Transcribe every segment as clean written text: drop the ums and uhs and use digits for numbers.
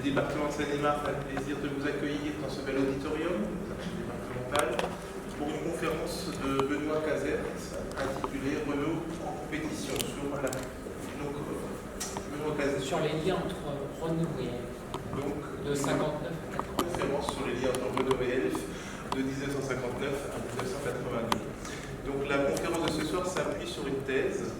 département de Seine-et-Marne a le plaisir de vous accueillir dans ce bel auditorium, aux archives départementales, pour une conférence de Benoît Casert intitulée Renault en compétition sur la. Donc, Benoît Casert. Sur les liens entre Renault et donc, de 59 à 80. Conférence sur les liens entre Renault et Elf de 1959 à 1982. Donc, la conférence de ce soir s'appuie sur une thèse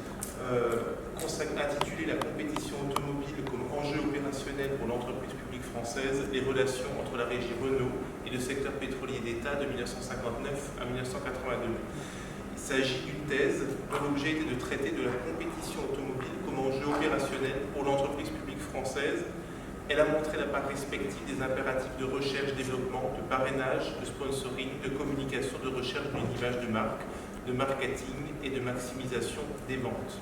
intitulée La compétition automobile comme enjeu opérationnel pour l'entreprise publique française, les relations entre la régie Renault et le secteur pétrolier d'État de 1959 à 1982. Il s'agit d'une thèse dont l'objet était de traiter de la compétition automobile comme enjeu opérationnel pour l'entreprise publique française. Elle a montré la part respective des impératifs de recherche, développement, de parrainage, de sponsoring, de communication, de recherche d'une image de marque, de marketing et de maximisation des ventes.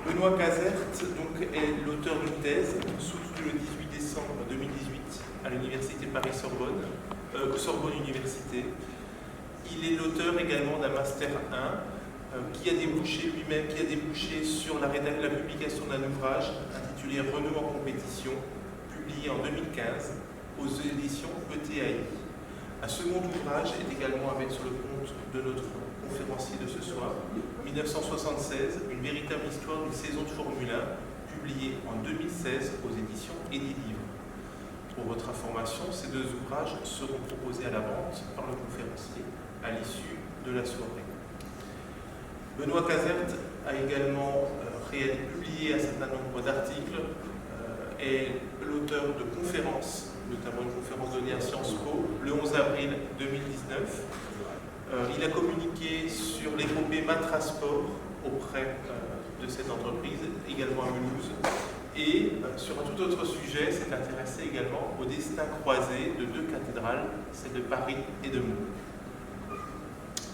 Benoît Casert donc, est l'auteur d'une thèse soutenue le 18 décembre 2018 à l'Université Paris-Sorbonne, Sorbonne Université. Il est l'auteur également d'un Master 1 qui a débouché sur la publication d'un ouvrage intitulé Renault en compétition, publié en 2015 aux éditions ETAI. Un second ouvrage est également avec sur le compte de notre conférencier de ce soir, 1976, une véritable histoire d'une saison de Formule 1, publié en 2016 aux éditions Édilivre. Pour votre information, ces deux ouvrages seront proposés à la vente par le conférencier à l'issue de la soirée. Benoît Casert a également publié un certain nombre d'articles, est l'auteur de conférences, notamment une conférence donnée à Sciences Po le 11 avril 2019. Il a communiqué sur l'épopée Matrasport auprès de cette entreprise, également à Mulhouse. Et sur un tout autre sujet, s'est intéressé également au destin croisé de deux cathédrales, celle de Paris et de Meaux.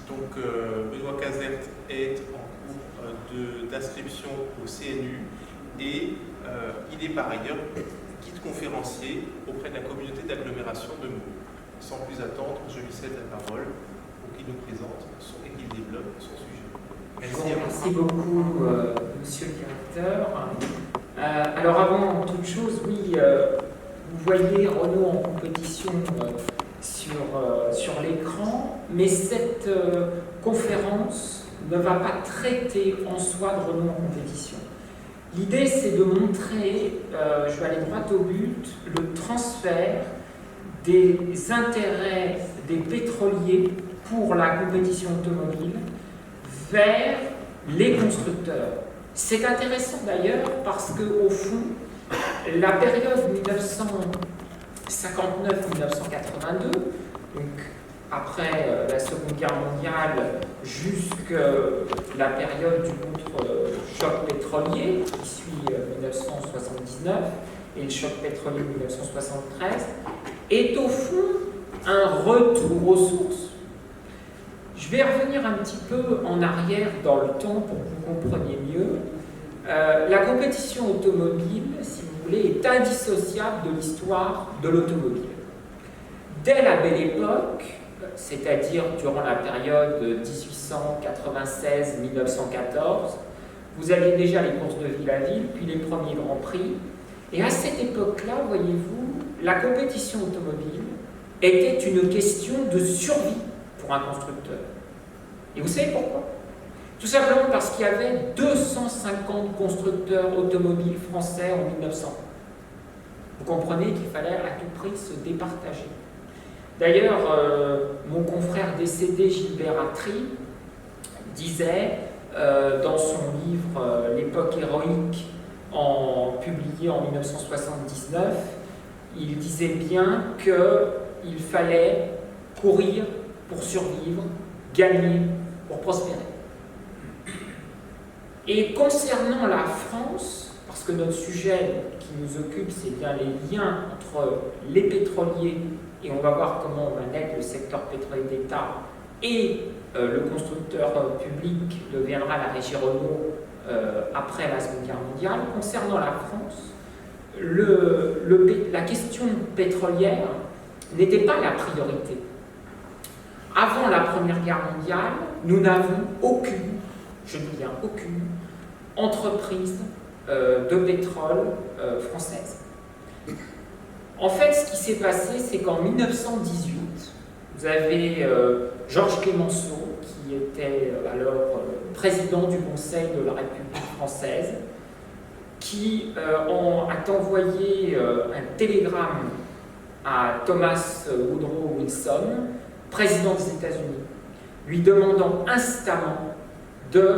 Donc Benoît Casert est en cours d'inscription au CNU et il est par ailleurs guide conférencier auprès de la communauté d'agglomération de Meaux. Sans plus attendre, je lui cède la parole pour qu'il nous présente et qu'il développe son sujet. Merci beaucoup, monsieur le directeur. Alors avant toute chose, oui, vous voyez Renault en compétition sur l'écran, mais cette conférence ne va pas traiter en soi de Renault en compétition. L'idée, c'est de montrer, je vais aller droit au but, le transfert des intérêts des pétroliers pour la compétition automobile vers les constructeurs. C'est intéressant d'ailleurs parce qu'au fond, la période 1959-1982, donc après la Seconde Guerre mondiale jusqu'à la période du contre-choc pétrolier qui suit 1979 et le choc pétrolier 1973, est au fond un retour aux sources. Je vais revenir un petit peu en arrière dans le temps pour que vous compreniez mieux. La compétition automobile, si vous voulez, est indissociable de l'histoire de l'automobile. Dès la Belle Époque, c'est-à-dire durant la période 1896-1914, vous aviez déjà les courses de ville à ville, puis les premiers Grands Prix. Et à cette époque-là, voyez-vous, la compétition automobile était une question de survie pour un constructeur. Et vous savez pourquoi? Tout simplement parce qu'il y avait 250 constructeurs automobiles français en 1900. Vous comprenez qu'il fallait à tout prix se départager. D'ailleurs, mon confrère décédé, Gilbert Attry, disait dans son livre L'époque héroïque, publié en 1979, il disait bien qu'il fallait courir pour survivre, gagner pour prospérer. Et concernant la France, parce que notre sujet qui nous occupe, c'est bien les liens entre les pétroliers, et on va voir comment on va naître le secteur pétrolier d'État, et le constructeur public deviendra la régie Renault après la Seconde Guerre mondiale. Concernant la France, la question pétrolière n'était pas la priorité. Avant la Première Guerre mondiale, nous n'avons aucune, je dis bien aucune, entreprise de pétrole française. En fait, ce qui s'est passé, c'est qu'en 1918, vous avez Georges Clemenceau, qui était alors président du Conseil de la République française, qui a envoyé un télégramme à Thomas Woodrow Wilson, président des États-Unis, lui demandant instamment de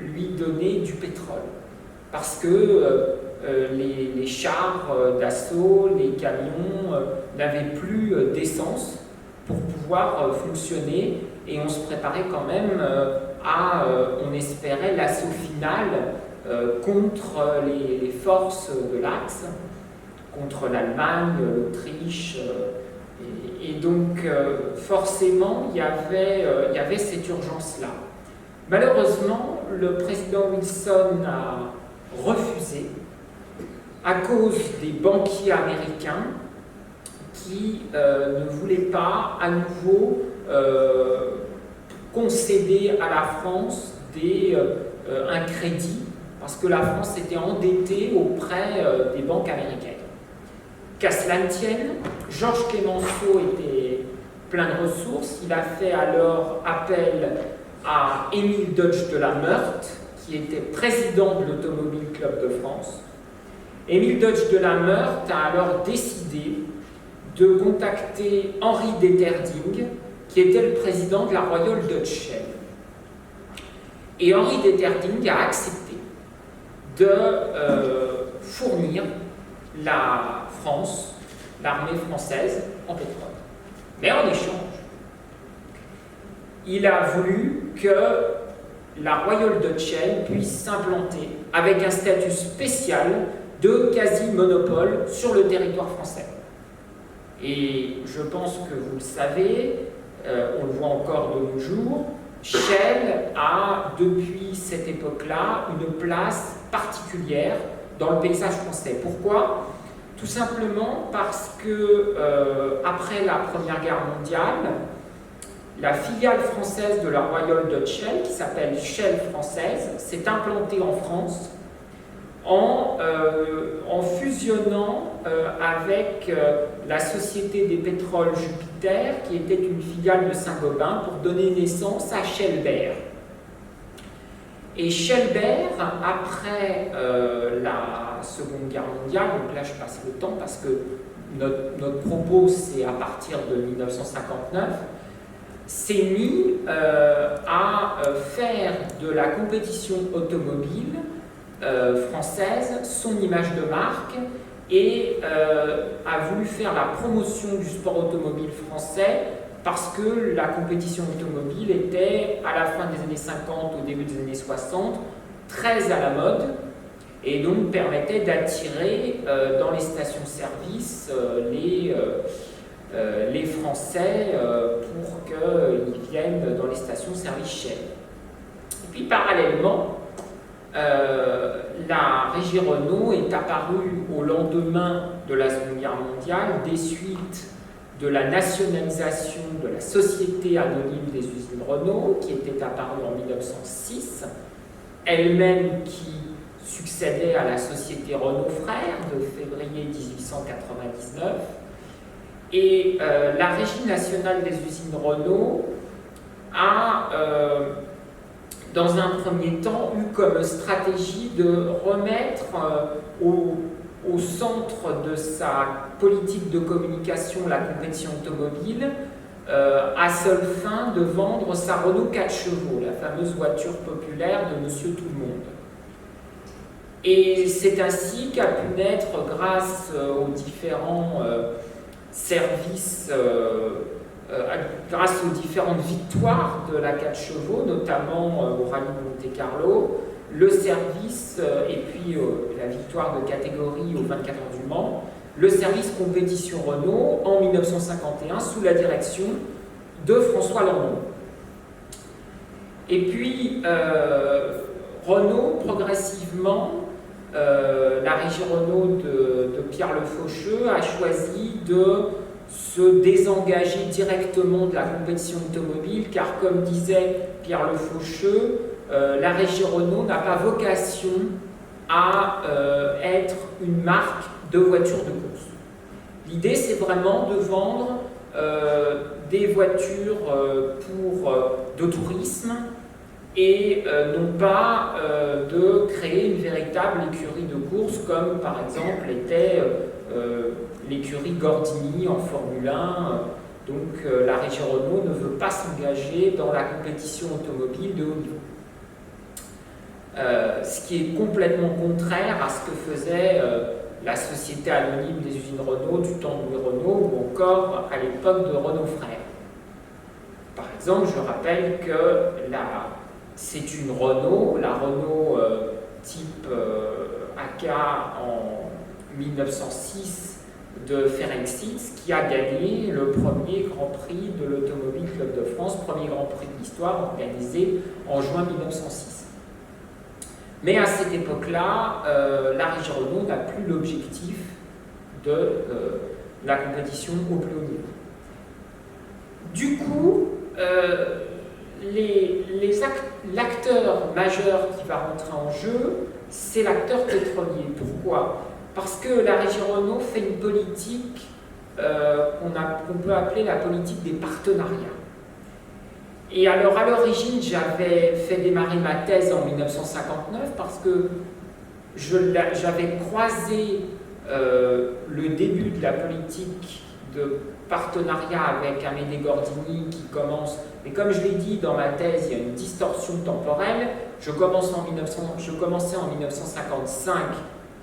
lui donner du pétrole. Parce que les chars d'assaut, les camions n'avaient plus d'essence pour pouvoir fonctionner, et on se préparait quand même on espérait, l'assaut final contre les forces de l'Axe, contre l'Allemagne, l'Autriche, et donc forcément il y avait cette urgence-là. Malheureusement, le président Wilson a refusé à cause des banquiers américains qui ne voulaient pas à nouveau concéder à la France un crédit, parce que la France était endettée auprès des banques américaines. Qu'à cela ne tienne, Georges Clemenceau était plein de ressources. Il a fait alors appel à Émile Dodge de la Meurthe, qui était président de l'Automobile Club de France. Émile Dodge de la Meurthe a alors décidé de contacter Henri Deterding, qui était le président de la Royal Dutch Shell. Et Henri Deterding a accepté de fournir la France, l'armée française, en pétrole. Mais en échange, il a voulu que la Royal Dutch Shell puisse s'implanter avec un statut spécial de quasi-monopole sur le territoire français. Et je pense que vous le savez, on le voit encore de nos jours, Shell a, depuis cette époque-là, une place particulière dans le paysage français. Pourquoi ? Tout simplement parce que, après la Première Guerre mondiale, la filiale française de la Royal Dutch Shell, qui s'appelle Shell française, s'est implantée en France en fusionnant avec la Société des pétroles Jupiter, qui était une filiale de Saint-Gobain, pour donner naissance à Shellbert. Et Shellbert, après la Seconde Guerre mondiale, donc là je passe le temps parce que notre propos c'est à partir de 1959, s'est mis à faire de la compétition automobile française son image de marque, et a voulu faire la promotion du sport automobile français, parce que la compétition automobile était, à la fin des années 50, au début des années 60, très à la mode, et donc permettait d'attirer dans les stations-service les Français pour qu'ils viennent dans les stations-service Shell. Et puis parallèlement, la Régie Renault est apparue au lendemain de la Seconde Guerre mondiale, des suites de la nationalisation de la Société anonyme des usines Renault, qui était apparue en 1906, elle-même qui succédait à la Société Renault Frères de février 1899. Et la Régie nationale des usines Renault a, dans un premier temps, eu comme stratégie de remettre au centre de sa politique de communication la compétition automobile, à seule fin de vendre sa Renault 4 chevaux, la fameuse voiture populaire de Monsieur Tout-le-Monde. Et c'est ainsi qu'a pu naître, grâce aux différents services, grâce aux différentes victoires de la 4 chevaux, notamment au rallye de Monte-Carlo, le service, et puis la victoire de catégorie au 24 heures du Mans, le service compétition Renault en 1951 sous la direction de François Landon. Et puis Renault, progressivement, la Régie Renault de Pierre Le Faucheux a choisi de se désengager directement de la compétition automobile, car comme disait Pierre Le Faucheux, la Régie Renault n'a pas vocation à être une marque de voitures de course. L'idée, c'est vraiment de vendre des voitures de tourisme et non pas de créer une véritable écurie de course comme par exemple était l'écurie Gordini en Formule 1. Donc la régie Renault ne veut pas s'engager dans la compétition automobile de haut niveau. Ce qui est complètement contraire à ce que faisait la société anonyme des usines Renault du temps de Louis Renault ou encore à l'époque de Renault Frères. Par exemple, je rappelle que c'est une Renault, la Renault type AK en 1906 de Ferenczi qui a gagné le premier Grand Prix de l'Automobile Club de France, premier Grand Prix de l'histoire organisé en juin 1906. Mais à cette époque-là, la régie Renault n'a plus l'objectif de la compétition au plus haut niveau. Du coup, l'acteur majeur qui va rentrer en jeu, c'est l'acteur pétrolier. Pourquoi ? Parce que la régie Renault fait une politique qu'on peut appeler la politique des partenariats. Et alors, à l'origine, j'avais fait démarrer ma thèse en 1959 parce que j'avais croisé le début de la politique de partenariat avec Amédée Gordini qui commence, mais comme je l'ai dit dans ma thèse, il y a une distorsion temporelle. Je commençais en 1955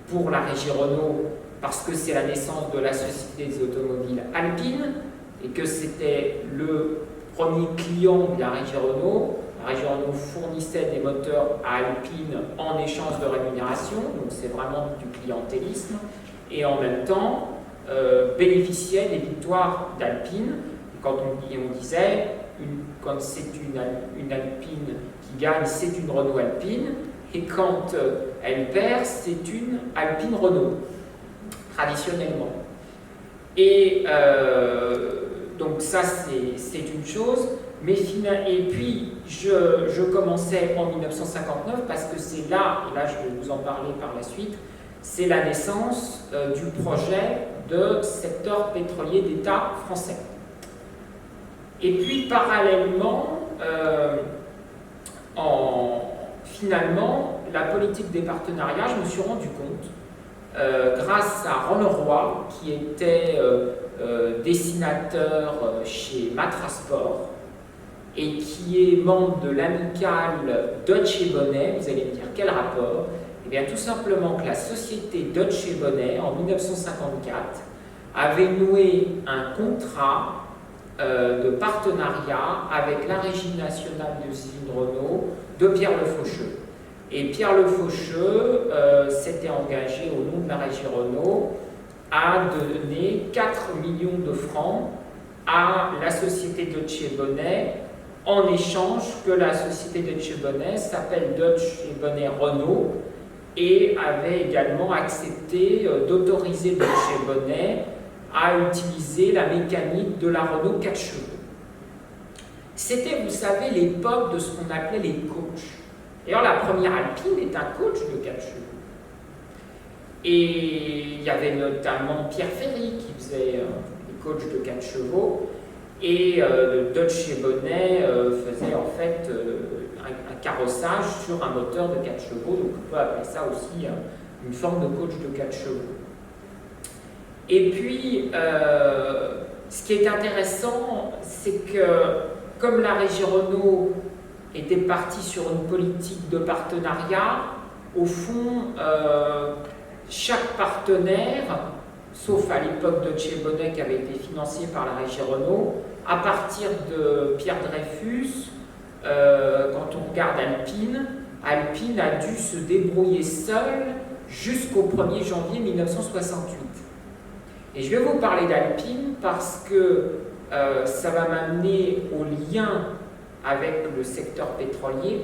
pour la régie Renault parce que c'est la naissance de la Société des automobiles Alpine et que c'était le premier client de la régie Renault. La régie Renault fournissait des moteurs à Alpine en échange de rémunération, donc c'est vraiment du clientélisme, et en même temps bénéficiait des victoires d'Alpine. Quand on disait, quand c'est une Alpine qui gagne, c'est une Renault Alpine, et quand elle perd, c'est une Alpine Renault, traditionnellement. Et donc ça, c'est une chose, et puis je commençais en 1959 parce que c'est là, et là je vais vous en parler par la suite, c'est la naissance du projet de secteur pétrolier d'État français. Et puis parallèlement, finalement, la politique des partenariats, je me suis rendu compte, grâce à Roland Roy, qui était dessinateur chez Matrasport et qui est membre de l'amicale Deutsche Bonnet. Vous allez me dire quel rapport? Eh bien tout simplement que la société Deutsche Bonnet en 1954 avait noué un contrat de partenariat avec la Régie nationale des usines Renault de Pierre Le Faucheux. Et Pierre Le Faucheux s'était engagé au nom de la Régie Renault à donner 4 millions de francs à la société Deutsche Bonnet en échange que la société Deutsche Bonnet s'appelle Deutsche Bonnet Renault et avait également accepté d'autoriser Deutsche Bonnet à utiliser la mécanique de la Renault 4 chevaux. C'était, vous savez, l'époque de ce qu'on appelait les coachs. D'ailleurs, la première Alpine est un coach de 4 chevaux. Et il y avait notamment Pierre Ferry qui faisait des coachs de 4 chevaux. Et le Deutsche Bonnet faisait en fait un carrossage sur un moteur de 4 chevaux. Donc on peut appeler ça aussi une forme de coach de 4 chevaux. Et puis, ce qui est intéressant, c'est que comme la régie Renault était partie sur une politique de partenariat, au fond, chaque partenaire, sauf à l'époque de Deutsche Bonnet qui avait été financé par la régie Renault, à partir de Pierre Dreyfus, quand on regarde Alpine, Alpine a dû se débrouiller seul jusqu'au 1er janvier 1968. Et je vais vous parler d'Alpine parce que ça va m'amener au lien avec le secteur pétrolier.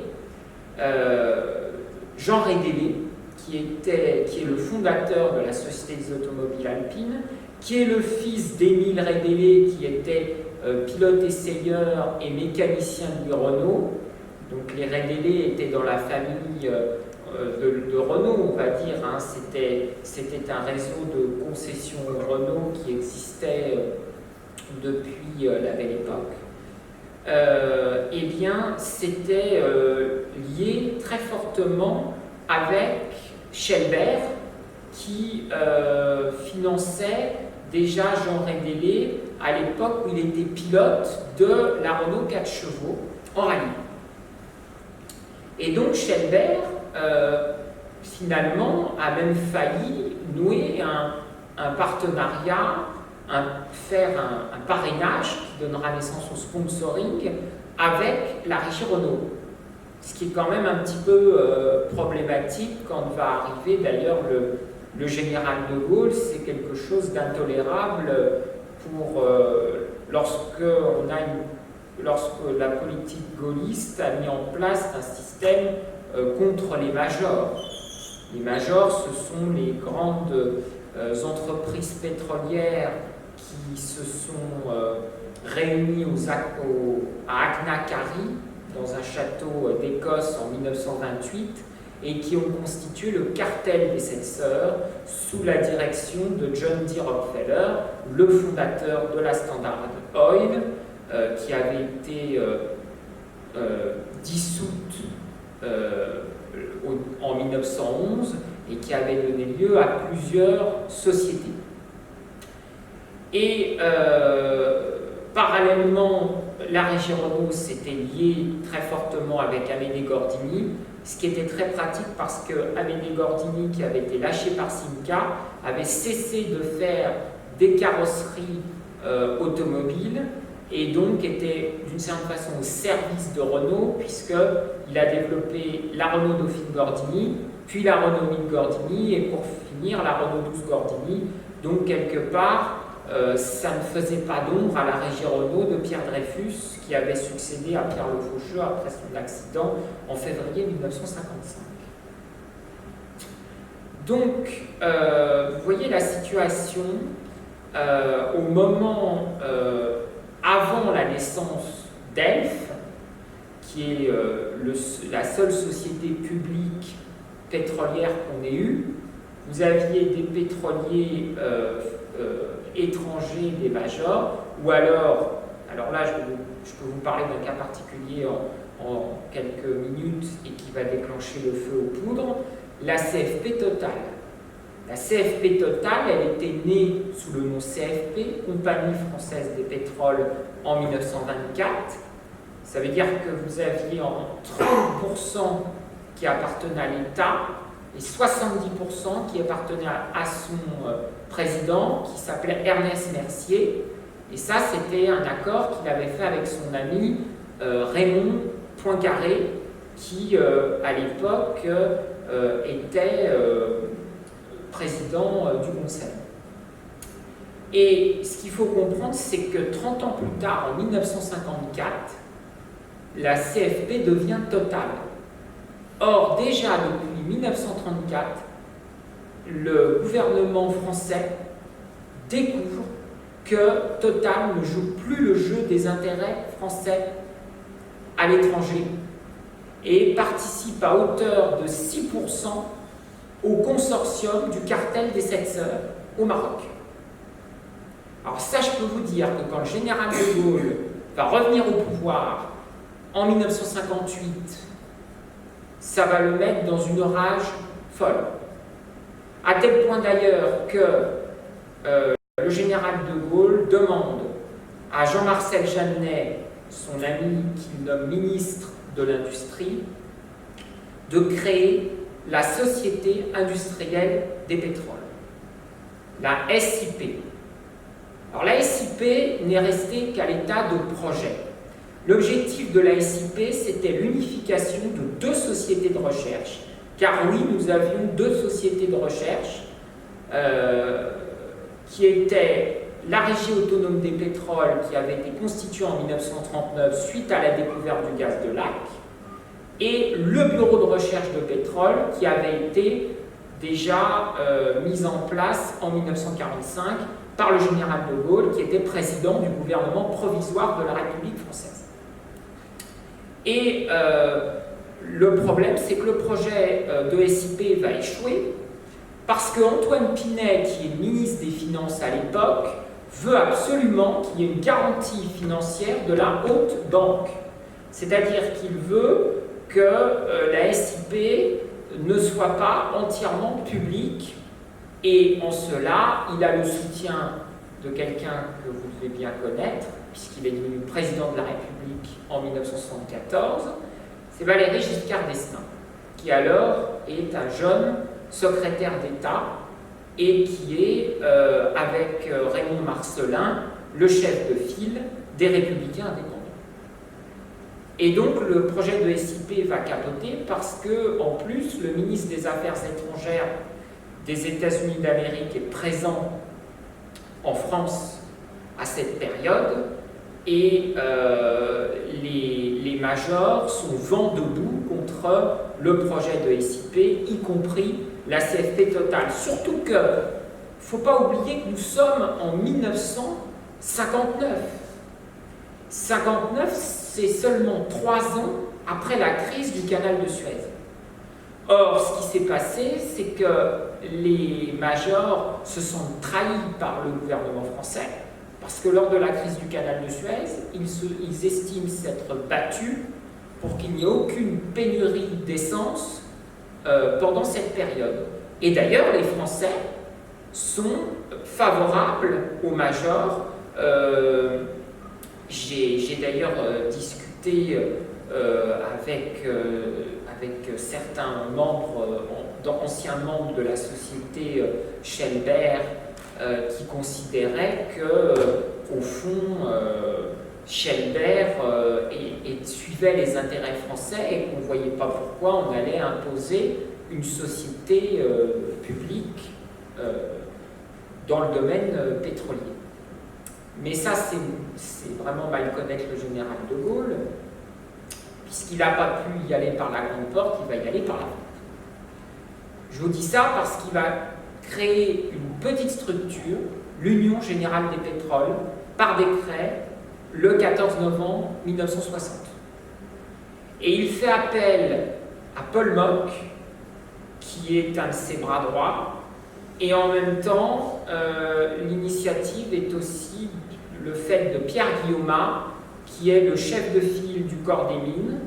Jean Rédélé, qui est le fondateur de la Société des automobiles Alpine, qui est le fils d'Émile Rédélé, qui était pilote essayeur et mécanicien de Renault, Donc les Rédélé étaient dans la famille de Renault, on va dire. Hein. C'était un réseau de concessions Renault qui existait depuis la belle époque. Eh bien, c'était lié très fortement avec Schelber, qui finançait déjà Jean Rédélé à l'époque où il était pilote de la Renault 4 chevaux en rallye. Et donc Schelber, finalement, a même failli nouer un partenariat, faire un parrainage qui donnera naissance au sponsoring avec la régie Renault. Ce qui est quand même un petit peu problématique quand va arriver d'ailleurs le général de Gaulle. C'est quelque chose d'intolérable pour lorsque la politique gaulliste a mis en place un système contre les majors. Les majors, ce sont les grandes entreprises pétrolières qui se sont réunies à Aknakari, dans un château d'Écosse en 1928, et qui ont constitué le cartel des 7 sœurs sous la direction de John D. Rockefeller, le fondateur de la Standard Oil, qui avait été dissoute en 1911 et qui avait donné lieu à plusieurs sociétés. Et parallèlement, la régie Renault s'était liée très fortement avec Amédée Gordini, ce qui était très pratique parce que Amédée Gordini, qui avait été lâchée par Simca, avait cessé de faire des carrosseries automobiles et donc était d'une certaine façon au service de Renault, puisqu'il a développé la Renault Dauphine Gordini, puis la Renault 1000 Gordini et pour finir la Renault 12 Gordini. Donc quelque part, ça ne faisait pas d'ombre à la régie Renault de Pierre Dreyfus, qui avait succédé à Pierre Le Faucheux après son accident en février 1955. Donc, vous voyez la situation au moment avant la naissance d'Elf, qui est la seule société publique pétrolière qu'on ait eue. Vous aviez des pétroliers étrangers, des majors, ou alors là je peux vous parler d'un cas particulier en quelques minutes et qui va déclencher le feu aux poudres, la CFP Total. La CFP Total, elle était née sous le nom CFP, Compagnie Française des Pétroles, en 1924. Ça veut dire que vous aviez en 30% qui appartenaient à l'État et 70% qui appartenaient à son président, qui s'appelait Ernest Mercier. Et ça, c'était un accord qu'il avait fait avec son ami Raymond Poincaré, qui, à l'époque, était président du Conseil. Et ce qu'il faut comprendre, c'est que 30 ans plus tard, en 1954, la CFP devient Total. Or, déjà depuis 1934, le gouvernement français découvre que Total ne joue plus le jeu des intérêts français à l'étranger et participe à hauteur de 6% au consortium du cartel des 7 sœurs au Maroc. Alors ça, je peux vous dire que quand le général de Gaulle va revenir au pouvoir en 1958, ça va le mettre dans une rage folle. À tel point d'ailleurs que le général de Gaulle demande à Jean-Marcel Jeannet, son ami qu'il nomme ministre de l'Industrie, de créer la Société industrielle des pétroles, la SIP. Alors la SIP n'est restée qu'à l'état de projet. L'objectif de la SIP, c'était l'unification de 2 sociétés de recherche, car oui, nous avions 2 sociétés de recherche qui étaient la Régie autonome des pétroles, qui avait été constituée en 1939 suite à la découverte du gaz de Lac, et le Bureau de recherche de pétrole, qui avait été déjà mis en place en 1945 par le général de Gaulle, qui était président du gouvernement provisoire de la République française. Et le problème, c'est que le projet de SIP va échouer parce qu'Antoine Pinet, qui est ministre des Finances à l'époque, veut absolument qu'il y ait une garantie financière de la haute banque. C'est-à-dire qu'il veut que la SIP ne soit pas entièrement publique. Et en cela, il a le soutien de quelqu'un que vous devez bien connaître, puisqu'il est devenu président de la République en 1974, c'est Valéry Giscard d'Estaing, qui alors est un jeune secrétaire d'État et qui est, avec Raymond Marcellin, le chef de file des Républicains indépendants. Et donc le projet de SIP va capoter parce que, en plus, le ministre des Affaires étrangères des États-Unis d'Amérique est présent en France à cette période et les majors sont vent debout contre le projet de SIP, y compris la CFP Total. Surtout que, il ne faut pas oublier que nous sommes en 1959. 59, c'est seulement 3 ans après la crise du canal de Suez. Or, ce qui s'est passé, c'est que les majors se sentent trahis par le gouvernement français, parce que lors de la crise du canal de Suez, ils estiment s'être battus pour qu'il n'y ait aucune pénurie d'essence pendant cette période. Et d'ailleurs, les Français sont favorables aux majors. J'ai d'ailleurs discuté avec certains membres, anciens membres de la société Schelbert, qui considéraient que, au fond, Schelbert suivait les intérêts français et qu'on ne voyait pas pourquoi on allait imposer une société publique dans le domaine pétrolier. Mais ça, c'est vraiment mal connaître le général de Gaulle. Puisqu'il n'a pas pu y aller par la grande porte, il va y aller par la porte. Je vous dis ça parce qu'il va créer une petite structure, l'Union Générale des Pétroles, par décret, le 14 novembre 1960. Et il fait appel à Paul Mock, qui est un de ses bras droits, et en même temps, l'initiative est aussi le fait de Pierre Guillaumat, qui est le chef de file du corps des mines,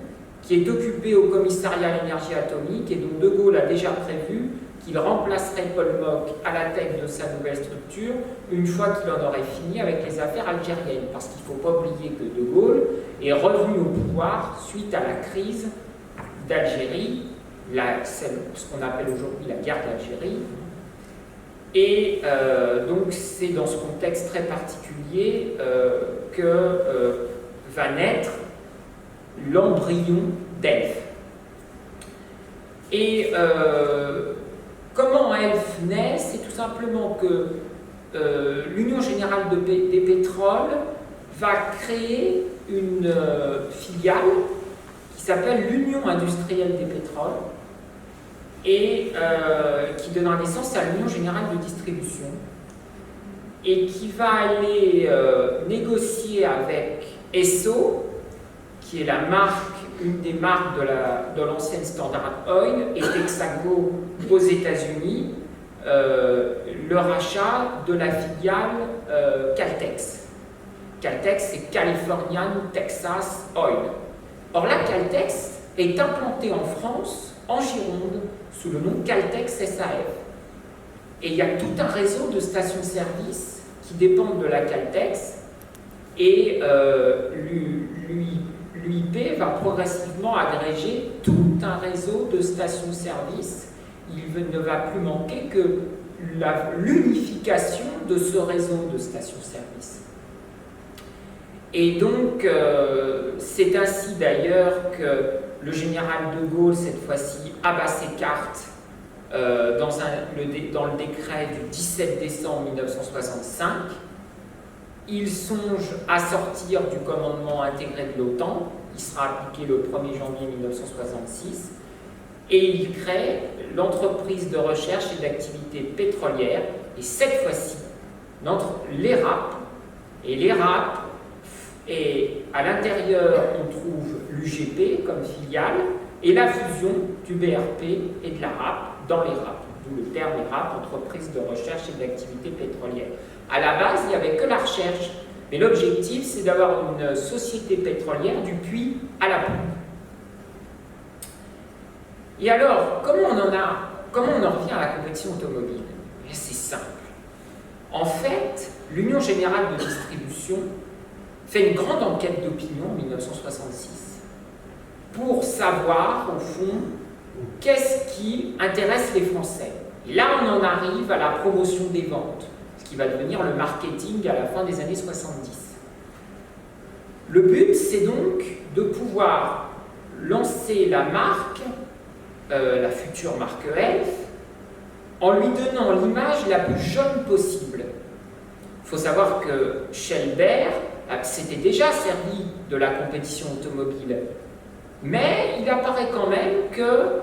qui est occupé au commissariat à l'énergie atomique et dont De Gaulle a déjà prévu qu'il remplacerait Paul Mock à la tête de sa nouvelle structure une fois qu'il en aurait fini avec les affaires algériennes. Parce qu'il ne faut pas oublier que De Gaulle est revenu au pouvoir suite à la crise d'Algérie, ce qu'on appelle aujourd'hui la guerre d'Algérie. Et donc c'est dans ce contexte très particulier que va naître l'embryon d'ELF. Et comment ELF naît? C'est tout simplement que l'Union Générale des Pétroles va créer une filiale qui s'appelle l'Union Industrielle des Pétroles et qui donnera naissance à l'Union Générale de Distribution et qui va aller négocier avec Esso, qui est la marque, une des marques de l'ancienne Standard Oil, et Texaco aux États-Unis, le rachat de la filiale Caltex. Caltex, c'est Californian Texas Oil. Or, la Caltex est implantée en France, en Gironde, sous le nom Caltex SAS. Et il y a tout un réseau de stations-service qui dépendent de la Caltex, et l'UIP va progressivement agréger tout un réseau de stations-service. Il ne va plus manquer que l'unification de ce réseau de stations-service. Et donc, c'est ainsi d'ailleurs que le général de Gaulle, cette fois-ci, abat ses cartes dans le décret du 17 décembre 1965. Il songe à sortir du commandement intégré de l'OTAN, qui sera appliqué le 1er janvier 1966, et il crée l'entreprise de recherche et d'activité pétrolière, et cette fois-ci, l'ERAP, et l'ERAP Et à l'intérieur, on trouve l'UGP comme filiale et la fusion du BRP et de la RAP dans les RAP, d'où le terme RAP, entreprise de recherche et d'activité pétrolière. À la base, il n'y avait que la recherche, mais l'objectif, c'est d'avoir une société pétrolière du puits à la pompe. Et alors, comment on en revient à la compétition automobile? C'est simple. En fait, l'Union Générale de Distribution fait une grande enquête d'opinion en 1966 pour savoir, au fond, qu'est-ce qui intéresse les Français. Et là, on en arrive à la promotion des ventes, ce qui va devenir le marketing à la fin des années 70. Le but, c'est donc de pouvoir lancer la marque, la future marque Elf, en lui donnant l'image la plus jeune possible. Il faut savoir que Schelber s'était déjà servi de la compétition automobile, mais il apparaît quand même que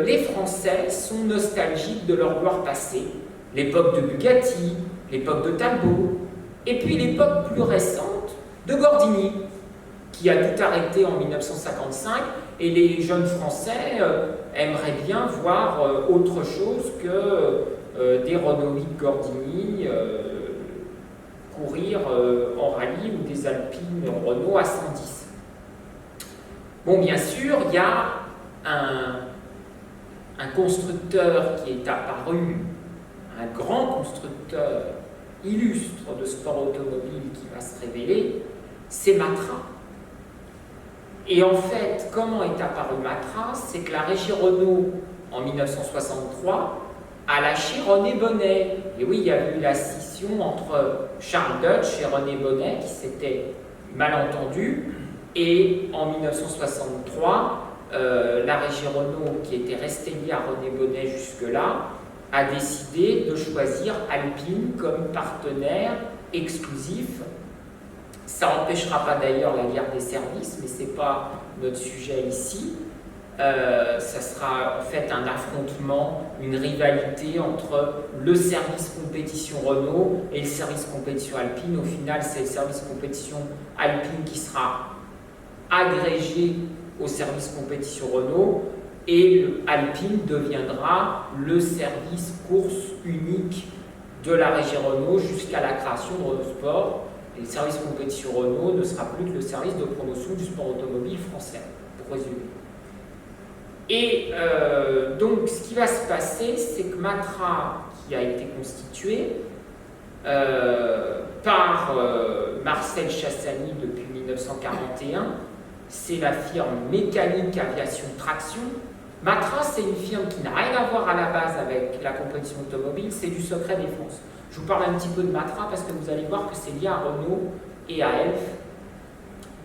les Français sont nostalgiques de leur gloire passée, l'époque de Bugatti, l'époque de Talbot, et puis l'époque plus récente de Gordini, qui a tout arrêté en 1955, et les jeunes Français aimeraient bien voir autre chose que des Renault 8 Gordini courir en rallye ou des Alpines Renault à 110. Bon, bien sûr, il y a un constructeur qui est apparu, un grand constructeur illustre de sport automobile qui va se révéler, c'est Matra. Et en fait, comment est apparu Matra? C'est que la régie Renault, en 1963, a lâché René Bonnet. Et oui, il y a eu la scission entre Charles Dutch et René Bonnet, qui s'était mal entendu. Et en 1963, la régie Renault, qui était restée liée à René Bonnet jusque-là, a décidé de choisir Alpine comme partenaire exclusif. Ça n'empêchera pas d'ailleurs la guerre des services, mais ce n'est pas notre sujet ici. Ça sera en fait un affrontement, une rivalité entre le service compétition Renault et le service compétition Alpine. Au final, c'est le service compétition Alpine qui sera agrégé au service compétition Renault et Alpine deviendra le service course unique de la régie Renault jusqu'à la création de Renault Sport. Et le service compétition Renault ne sera plus que le service de promotion du sport automobile français, pour résumer. Et donc, ce qui va se passer, c'est que Matra, qui a été constitué par Marcel Chassani depuis 1941, c'est la firme Mécanique Aviation Traction. Matra, c'est une firme qui n'a rien à voir à la base avec la compétition automobile, c'est du secret défense. Je vous parle un petit peu de Matra parce que vous allez voir que c'est lié à Renault et à Elf.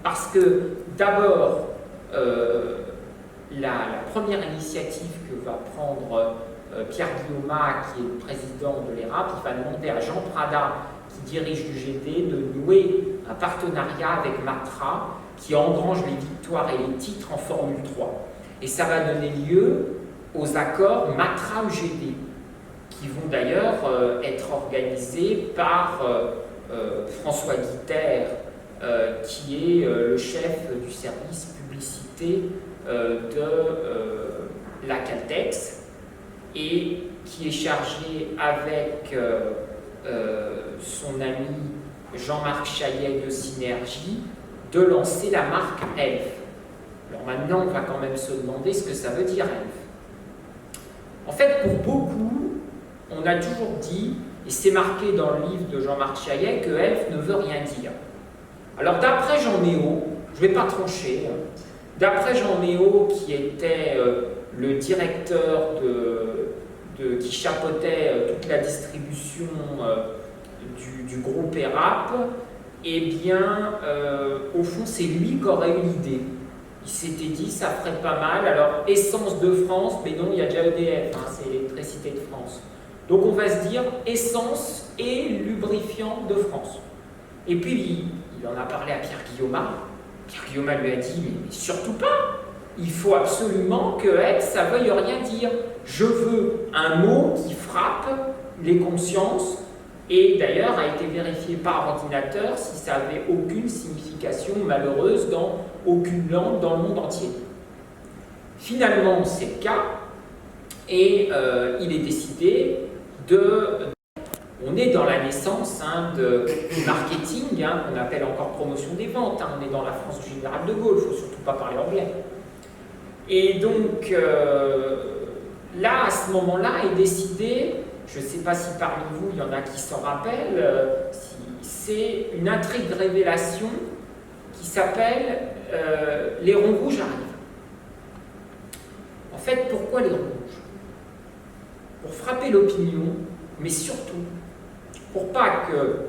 Parce que d'abord, la première initiative que va prendre Pierre Guillaume, qui est le président de l'ERAP, il va demander à Jean Prada, qui dirige l'UGT, de nouer un partenariat avec Matra qui engrange les victoires et les titres en Formule 3. Et ça va donner lieu aux accords Matra-UGT, qui vont d'ailleurs être organisés par François Guiter, qui est le chef du service publicité de la Caltex, et qui est chargé avec son ami Jean-Marc Chaillet de Synergie de lancer la marque Elf. Alors maintenant, on va quand même se demander ce que ça veut dire Elf. En fait, pour beaucoup, on a toujours dit, et c'est marqué dans le livre de Jean-Marc Chaillet, que Elf ne veut rien dire. Alors d'après Jean Méot, je ne vais pas trancher, d'après Jean Méot, qui était le directeur qui chapeautait toute la distribution du groupe ERAP, eh bien, au fond, c'est lui qui aurait eu l'idée. Il s'était dit, ça ferait pas mal. Alors, Essence de France, mais non, il y a déjà EDF, c'est l'électricité de France. Donc, on va se dire Essence et lubrifiant de France. Et puis, il en a parlé à Pierre Guillaume. Pierre Guillaume lui a dit, mais surtout pas. Il faut absolument que elle, ça veuille rien dire. Je veux un mot qui frappe les consciences et d'ailleurs a été vérifié par ordinateur si ça avait aucune signification malheureuse dans aucune langue dans le monde entier. Finalement, c'est le cas, et il est décidé de... On est dans la naissance du marketing, qu'on appelle encore promotion des ventes, on est dans la France du général de Gaulle, il ne faut surtout pas parler anglais. Et donc, là, à ce moment-là, est décidé, je ne sais pas si parmi vous, il y en a qui s'en rappellent, c'est une intrigue de révélation qui s'appelle « Les ronds rouges arrivent ». En fait, pourquoi les ronds rouges? Pour frapper l'opinion, mais surtout pour pas que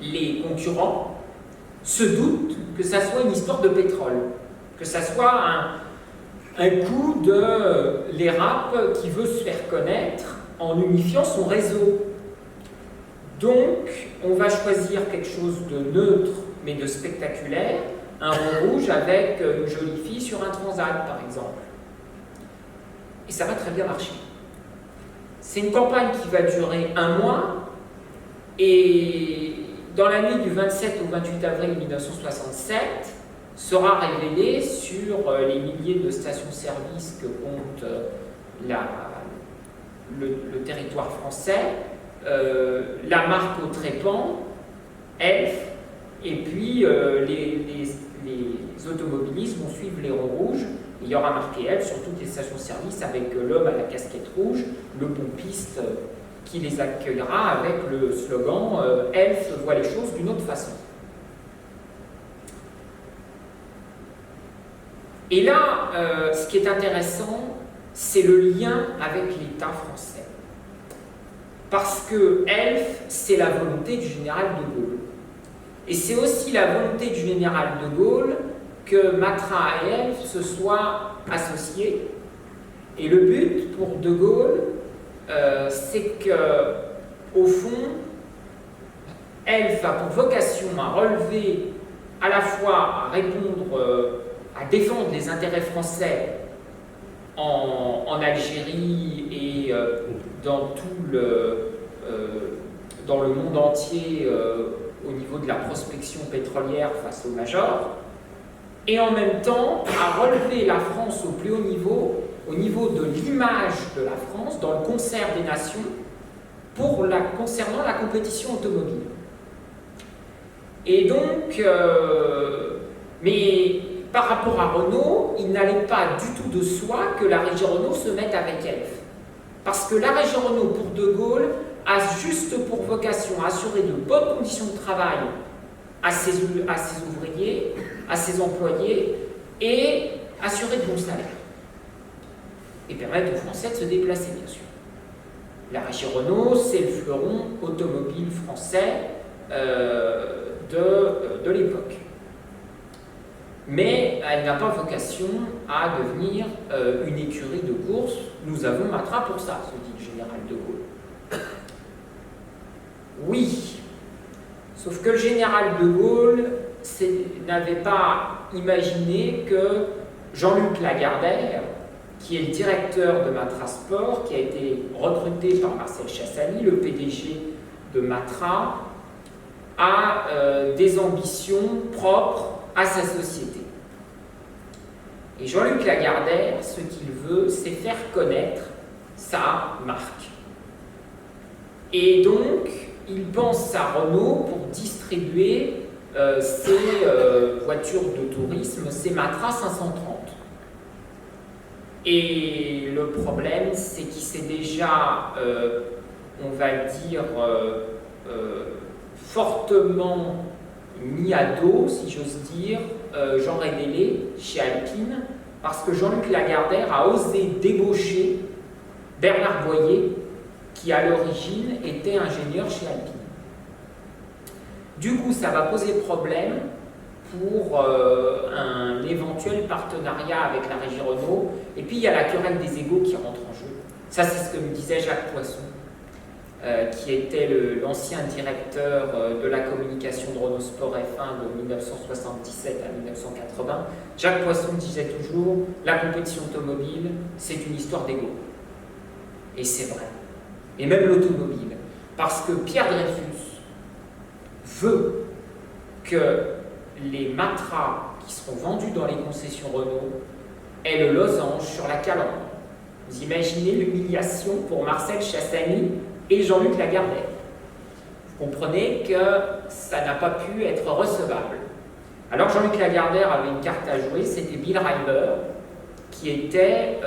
les concurrents se doutent que ça soit une histoire de pétrole, que ça soit un coup de l'ERAP qui veut se faire connaître en unifiant son réseau. Donc, on va choisir quelque chose de neutre mais de spectaculaire, un rond rouge avec une jolie fille sur un transat, par exemple. Et ça va très bien marcher. C'est une campagne qui va durer 1 mois, et dans la nuit du 27 au 28 avril 1967, sera révélé sur les milliers de stations-service que compte le territoire français, la marque au trépan, Elf, et puis les automobilistes vont suivre les ronds rouges. Il y aura marqué Elf sur toutes les stations-service avec l'homme à la casquette rouge, le pompiste qui les accueillera avec le slogan « Elf voit les choses d'une autre façon ». Et là, ce qui est intéressant, c'est le lien avec l'État français. Parce que Elf, c'est la volonté du général de Gaulle. Et c'est aussi la volonté du général de Gaulle que Matra et Elf se soient associés. Et le but pour de Gaulle, c'est que, au fond, Elf a pour vocation à relever, à la fois à répondre, à défendre les intérêts français en Algérie et dans le monde entier au niveau de la prospection pétrolière face aux majors, et en même temps à relever la France au plus haut niveau de l'image de la France dans le concert des nations concernant la compétition automobile. Et donc, mais par rapport à Renault, il n'allait pas du tout de soi que la régie Renault se mette avec Elf. Parce que la régie Renault, pour de Gaulle, a juste pour vocation à assurer de bonnes conditions de travail à ses ouvriers, à ses employés, et assurer de bons salaires. Et permettre aux Français de se déplacer, bien sûr. La régie Renault, c'est le fleuron automobile français de l'époque. Mais elle n'a pas vocation à devenir une écurie de course. Nous avons Matra pour ça, se dit le général de Gaulle. Oui, sauf que le général de Gaulle n'avait pas imaginé que Jean-Luc Lagardère, qui est le directeur de Matra Sport, qui a été recruté par Marcel Chassani, le PDG de Matra, a des ambitions propres à sa société. Et Jean-Luc Lagardère, ce qu'il veut, c'est faire connaître sa marque. Et donc, il pense à Renault pour distribuer ses voitures de tourisme, ses Matra 530. Et le problème, c'est qu'il s'est déjà, on va dire, fortement mis à dos, si j'ose dire, Jean Rédélé chez Alpine, parce que Jean-Luc Lagardère a osé débaucher Bernard Boyer, qui à l'origine était ingénieur chez Alpine. Du coup, ça va poser problème pour un éventuel partenariat avec la régie Renault. Et puis, il y a la querelle des égos qui rentre en jeu. Ça, c'est ce que me disait Jacques Poisson, qui était l'ancien directeur de la communication de Renault Sport F1 de 1977 à 1980. Jacques Poisson disait toujours « La compétition automobile, c'est une histoire d'ego ». Et c'est vrai. Et même l'automobile. Parce que Pierre Dreyfus veut que les Matra qui seront vendus dans les concessions Renault aient le losange sur la calandre. Vous imaginez l'humiliation pour Marcel Chassani et Jean-Luc Lagardère. Vous comprenez que ça n'a pas pu être recevable. Alors Jean-Luc Lagardère avait une carte à jouer, c'était Bill Reimer, qui était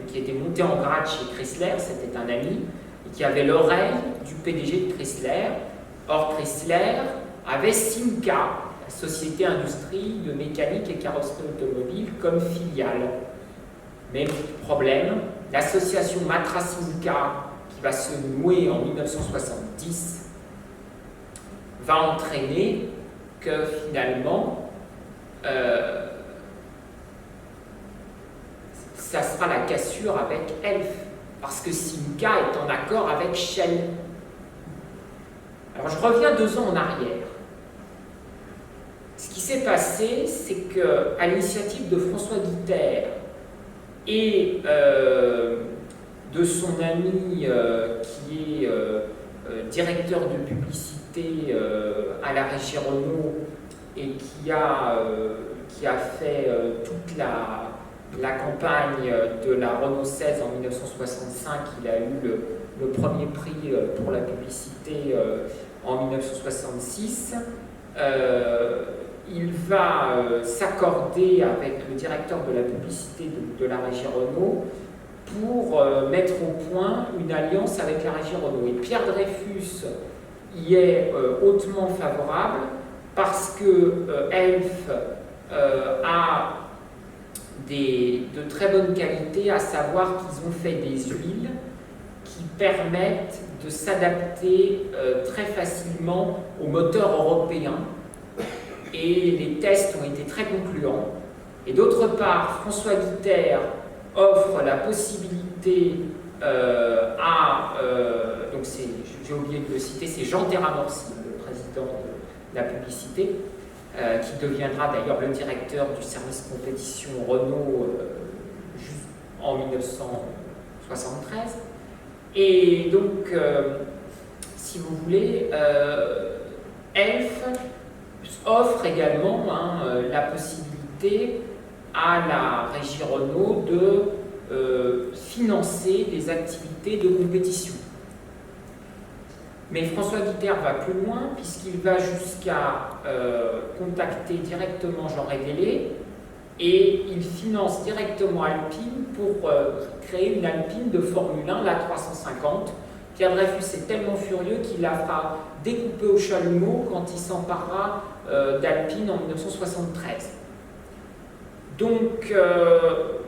qui était monté en grade chez Chrysler, c'était un ami, et qui avait l'oreille du PDG de Chrysler. Or, Chrysler avait Simca, la société industrie de mécanique et carrosserie automobile, comme filiale. Même problème, l'association Matra-Simca, qui va se nouer en 1970, va entraîner que finalement, ça sera la cassure avec Elf, parce que Simca est en accord avec Shell. Alors je reviens 2 ans en arrière. Ce qui s'est passé, c'est qu'à l'initiative de François Guitère et de son ami qui est directeur de publicité à la régie Renault et qui a fait toute la campagne de la Renault 16 en 1965, il a eu le premier prix pour la publicité en 1966. Il va s'accorder avec le directeur de la publicité de la régie Renault pour mettre au point une alliance avec la régie Renault. Et Pierre Dreyfus y est hautement favorable parce que Elf a de très bonne qualité, à savoir qu'ils ont fait des huiles qui permettent de s'adapter très facilement aux moteurs européens, et les tests ont été très concluants. Et d'autre part, François Guitère offre la possibilité donc j'ai oublié de le citer, c'est Jean Terramorci, le président de la publicité, qui deviendra d'ailleurs le directeur du service compétition Renault en 1973. Et donc, si vous voulez, Elf offre également la possibilité à la régie Renault de financer des activités de compétition. Mais François Guitère va plus loin puisqu'il va jusqu'à contacter directement Jean Révélé et il finance directement Alpine pour créer une Alpine de Formule 1, la 350. Pierre Dreyfus est tellement furieux qu'il la fera découper au chalumeau quand il s'emparera d'Alpine en 1973. Donc,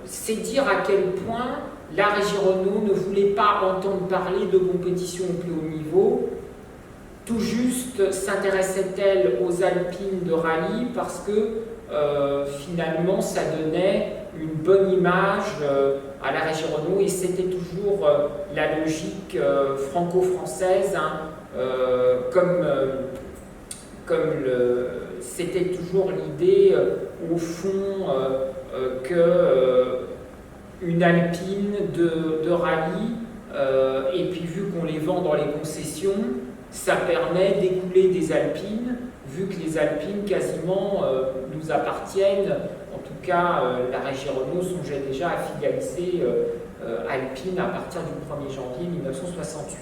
c'est dire à quel point la régie Renault ne voulait pas entendre parler de compétition au plus haut niveau. Tout juste s'intéressait-elle aux Alpines de rallye parce que finalement ça donnait une bonne image à la régie Renault et c'était toujours la logique franco-française, c'était toujours l'idée au fond que une Alpine de rallye, et puis vu qu'on les vend dans les concessions, ça permet d'écouler des Alpines, vu que les Alpines quasiment nous appartiennent. En tout cas, la régie Renault songeait déjà à filialiser Alpine à partir du 1er janvier 1968.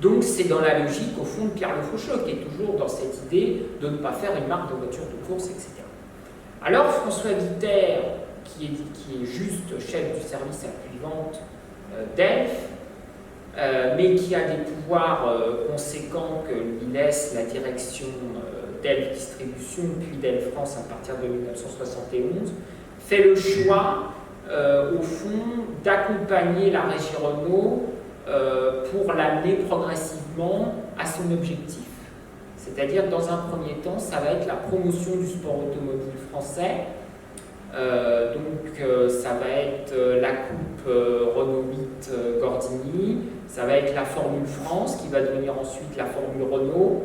Donc c'est dans la logique, au fond, de Pierre Le Faucheux, qui est toujours dans cette idée de ne pas faire une marque de voiture de course, etc. Alors François Guitère, qui est juste chef du service après-vente d'Elf, mais qui a des pouvoirs conséquents que lui laisse la direction d'Elf Distribution puis d'Elf France à partir de 1971, fait le choix, au fond, d'accompagner la régie Renault pour l'amener progressivement à son objectif. C'est-à-dire, dans un premier temps, ça va être la promotion du sport automobile français. Ça va être la coupe Renault 8 Gordini, ça va être la Formule France qui va devenir ensuite la Formule Renault.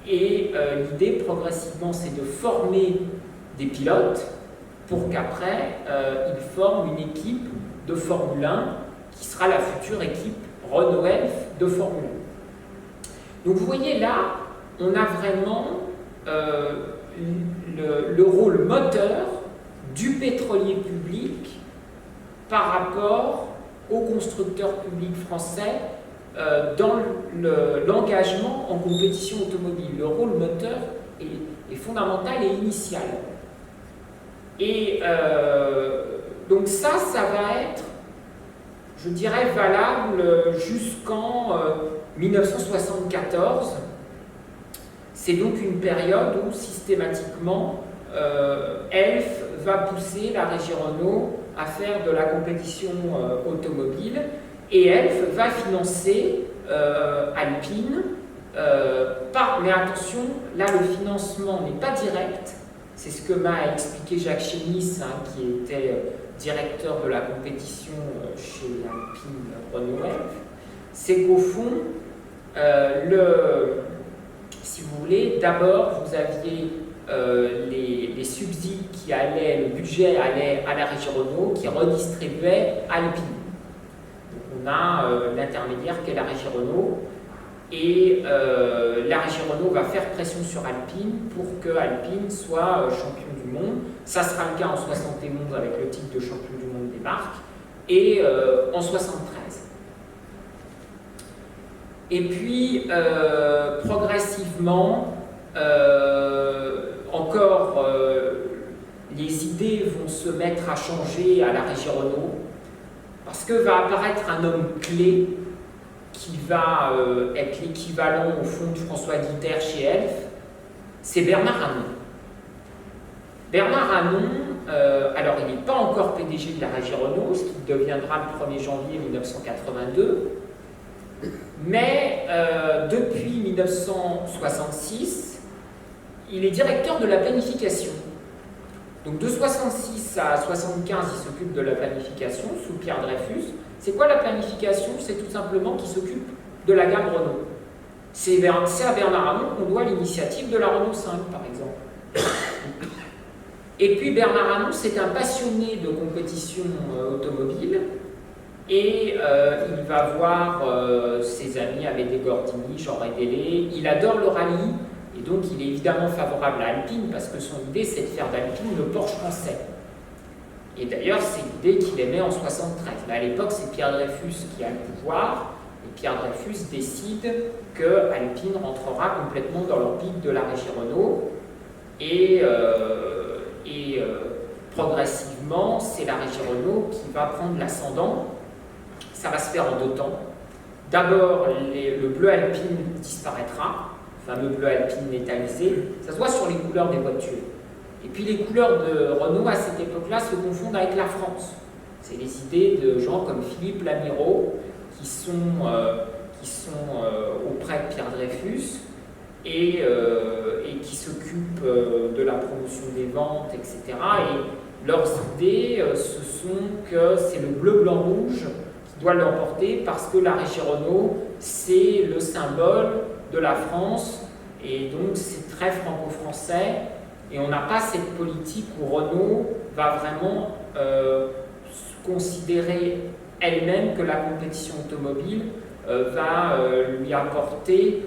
Et l'idée progressivement, c'est de former des pilotes pour qu'après ils forment une équipe de Formule 1 qui sera la future équipe Renault-Elf de Formule 1. Donc vous voyez là, on a vraiment le rôle moteur du pétrolier public par rapport aux constructeurs publics français dans l'engagement en compétition automobile. Le rôle moteur est fondamental et initial. Et donc ça va être, je dirais, valable jusqu'en 1974. C'est donc une période où systématiquement Elf va pousser la régie Renault à faire de la compétition automobile, et Elf va financer Alpine, mais attention, là le financement n'est pas direct, c'est ce que m'a expliqué Jacques Chénis, qui était directeur de la compétition chez Alpine Renault Elf, c'est qu'au fond, si vous voulez, d'abord vous aviez les subsides qui allaient, le budget allait à la régie Renault qui redistribuait à Alpine. Donc on a l'intermédiaire qui est la régie Renault, et la régie Renault va faire pression sur Alpine pour que Alpine soit champion du monde. Ça sera le cas en 71 avec le titre de champion du monde des marques, et en 73. Et puis progressivement, encore les idées vont se mettre à changer à la régie Renault, parce que va apparaître un homme clé qui va être l'équivalent au fond de François Guiter chez Elf, c'est Bernard Arnault. Bernard Arnault, alors il n'est pas encore PDG de la régie Renault, ce qui deviendra le 1er janvier 1982, mais depuis 1966, il est directeur de la planification. Donc de 66 à 75, il s'occupe de la planification sous Pierre Dreyfus. C'est quoi la planification? C'est tout simplement qu'il s'occupe de la gamme Renault. C'est à Bernard Arnault qu'on doit l'initiative de la Renault 5, par exemple. Et puis Bernard Arnault, c'est un passionné de compétition automobile, et il va voir ses amis Amédée Gordini, Jean Rédélé. Il adore le rallye, et donc il est évidemment favorable à Alpine, parce que son idée, c'est de faire d'Alpine le Porsche français. Et d'ailleurs, c'est l'idée qu'il émet en 73. Mais à l'époque, c'est Pierre Dreyfus qui a le pouvoir, et Pierre Dreyfus décide que Alpine rentrera complètement dans l'orbite de la régie Renault, et progressivement, c'est la régie Renault qui va prendre l'ascendant. Ça va se faire en deux temps. D'abord, le bleu Alpine disparaîtra, le fameux bleu Alpine métallisé. Ça se voit sur les couleurs des voitures. Et puis les couleurs de Renault à cette époque-là se confondent avec la France. C'est les idées de gens comme Philippe Lamiraud qui sont auprès de Pierre Dreyfus et qui s'occupent de la promotion des ventes, etc. Et leurs idées, ce sont que c'est le bleu, blanc, rouge qui doit l'emporter, parce que la régie Renault, c'est le symbole de la France, et donc c'est très franco-français. Et on n'a pas cette politique où Renault va vraiment considérer elle-même que la compétition automobile va lui apporter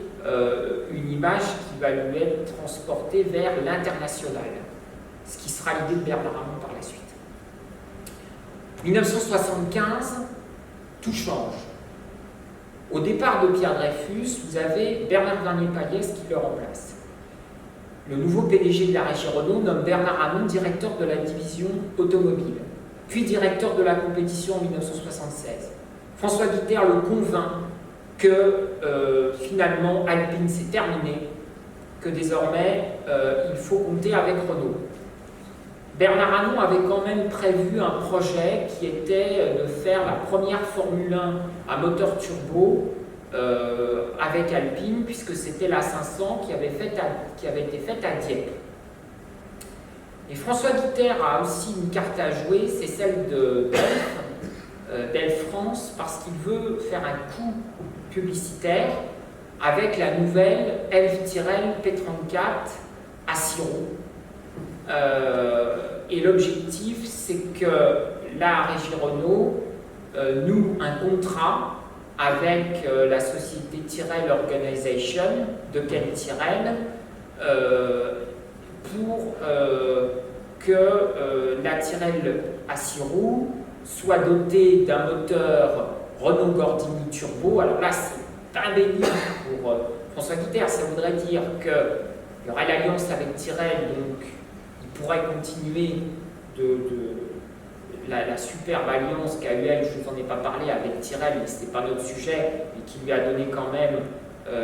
une image qui va lui être transportée vers l'international, ce qui sera l'idée de Bernard Arnault par la suite. 1975, tout change. Au départ de Pierre Dreyfus, vous avez Bernard Vernier-Paliès qui le remplace. Le nouveau PDG de la régie Renault nomme Bernard Arnault directeur de la division automobile, puis directeur de la compétition en 1976. François Guiter le convainc que finalement Alpine c'est terminé, que désormais il faut compter avec Renault. Bernard Arnault avait quand même prévu un projet qui était de faire la première Formule 1 à moteur turbo avec Alpine, puisque c'était la 500 qui avait été faite à Dieppe. Et François Guiter a aussi une carte à jouer, c'est celle d'Elf France, parce qu'il veut faire un coup publicitaire avec la nouvelle Elf Tyrrell P34 à 6 roues. Et l'objectif, c'est que la régie Renault noue un contrat avec la société Tyrrell Organization de Ken Tyrrell pour que la Tyrrell à 6 roues soit dotée d'un moteur Renault Gordini Turbo. Alors là, c'est un béni pour François Guitert. Ça voudrait dire qu'il y aurait l'alliance avec Tyrrell, donc il pourrait continuer la superbe alliance qu'a eu elle, je ne vous en ai pas parlé, avec Tyrrell, mais ce n'était pas notre sujet, mais qui lui a donné quand même,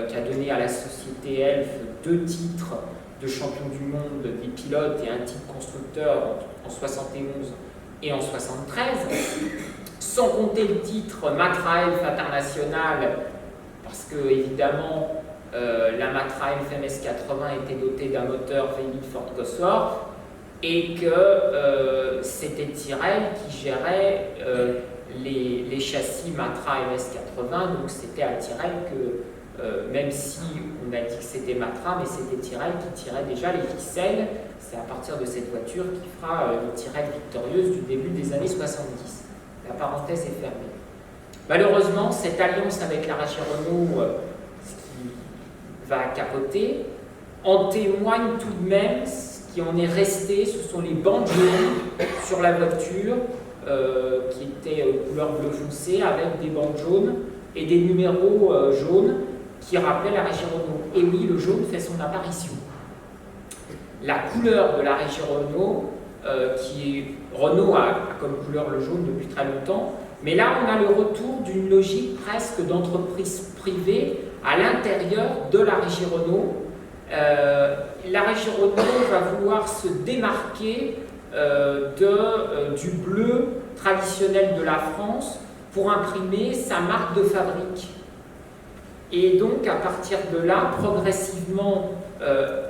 qui a donné à la société Elf 2 titres de champion du monde des pilotes et un titre constructeur en 71 et en 73, sans compter le titre Matra Elf International, parce que évidemment la Matra Elf MS80 était dotée d'un moteur V8 Ford Cosworth, et que c'était Tyrrell qui gérait les châssis Matra MS80, donc c'était à Tyrrell que, même si on a dit que c'était Matra, mais c'était Tyrrell qui tirait déjà les ficelles. C'est à partir de cette voiture qui fera les Tyrrell victorieuses du début des années 70. La parenthèse est fermée. Malheureusement, cette alliance avec la Régie Renault, ce qui va capoter, en témoigne tout de même. Ce qui en est resté, ce sont les bandes jaunes sur la voiture qui étaient couleur bleu foncé avec des bandes jaunes et des numéros jaunes qui rappelaient la Régie Renault. Et oui, le jaune fait son apparition. La couleur de la Régie Renault, Renault a comme couleur le jaune depuis très longtemps, mais là on a le retour d'une logique presque d'entreprise privée à l'intérieur de la Régie Renault. La Régie Renault va vouloir se démarquer du bleu traditionnel de la France pour imprimer sa marque de fabrique. Et donc, à partir de là, progressivement,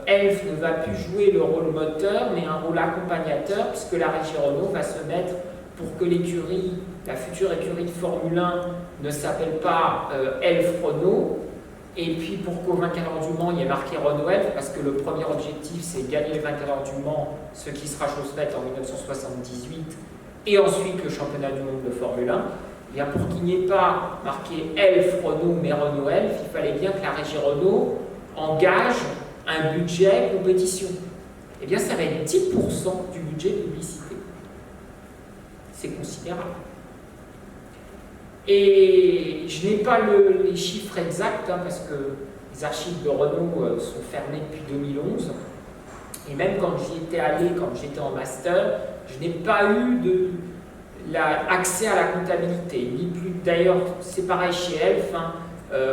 Elf ne va plus jouer le rôle moteur, mais un rôle accompagnateur, puisque la Régie Renault va se mettre pour que l'écurie, la future écurie de Formule 1, ne s'appelle pas Elf Renault. Et puis pour qu'au vainqueur du Mans, il y ait marqué Renault Elf, parce que le premier objectif, c'est gagner le vainqueur du Mans, ce qui sera chose faite en 1978, et ensuite le championnat du monde de Formule 1. Et bien pour qu'il n'y ait pas marqué Elf Renault, mais Renault Elf, il fallait bien que la Régie Renault engage un budget compétition. Et bien ça va être 10% du budget publicité. C'est considérable. Et je n'ai pas les chiffres exacts, parce que les archives de Renault sont fermées depuis 2011. Et même quand j'y étais allé, quand j'étais en master, je n'ai pas eu accès à la comptabilité. Ni plus. D'ailleurs, c'est pareil chez Elf.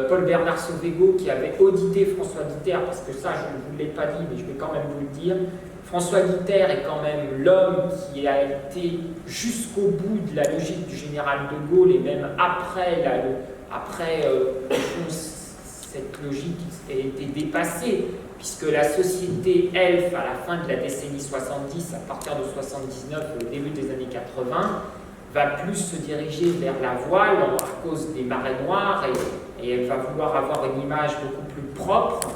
Paul Bernard Sauvego qui avait audité François Guitert, parce que ça, je ne vous l'ai pas dit, mais je vais quand même vous le dire. François Guitert est quand même l'homme qui a été jusqu'au bout de la logique du général de Gaulle, et même après, cette logique a été dépassée, puisque la société Elf, à la fin de la décennie 70, à partir de 79, au début des années 80, va plus se diriger vers la voile à cause des marées noires, et elle va vouloir avoir une image beaucoup plus propre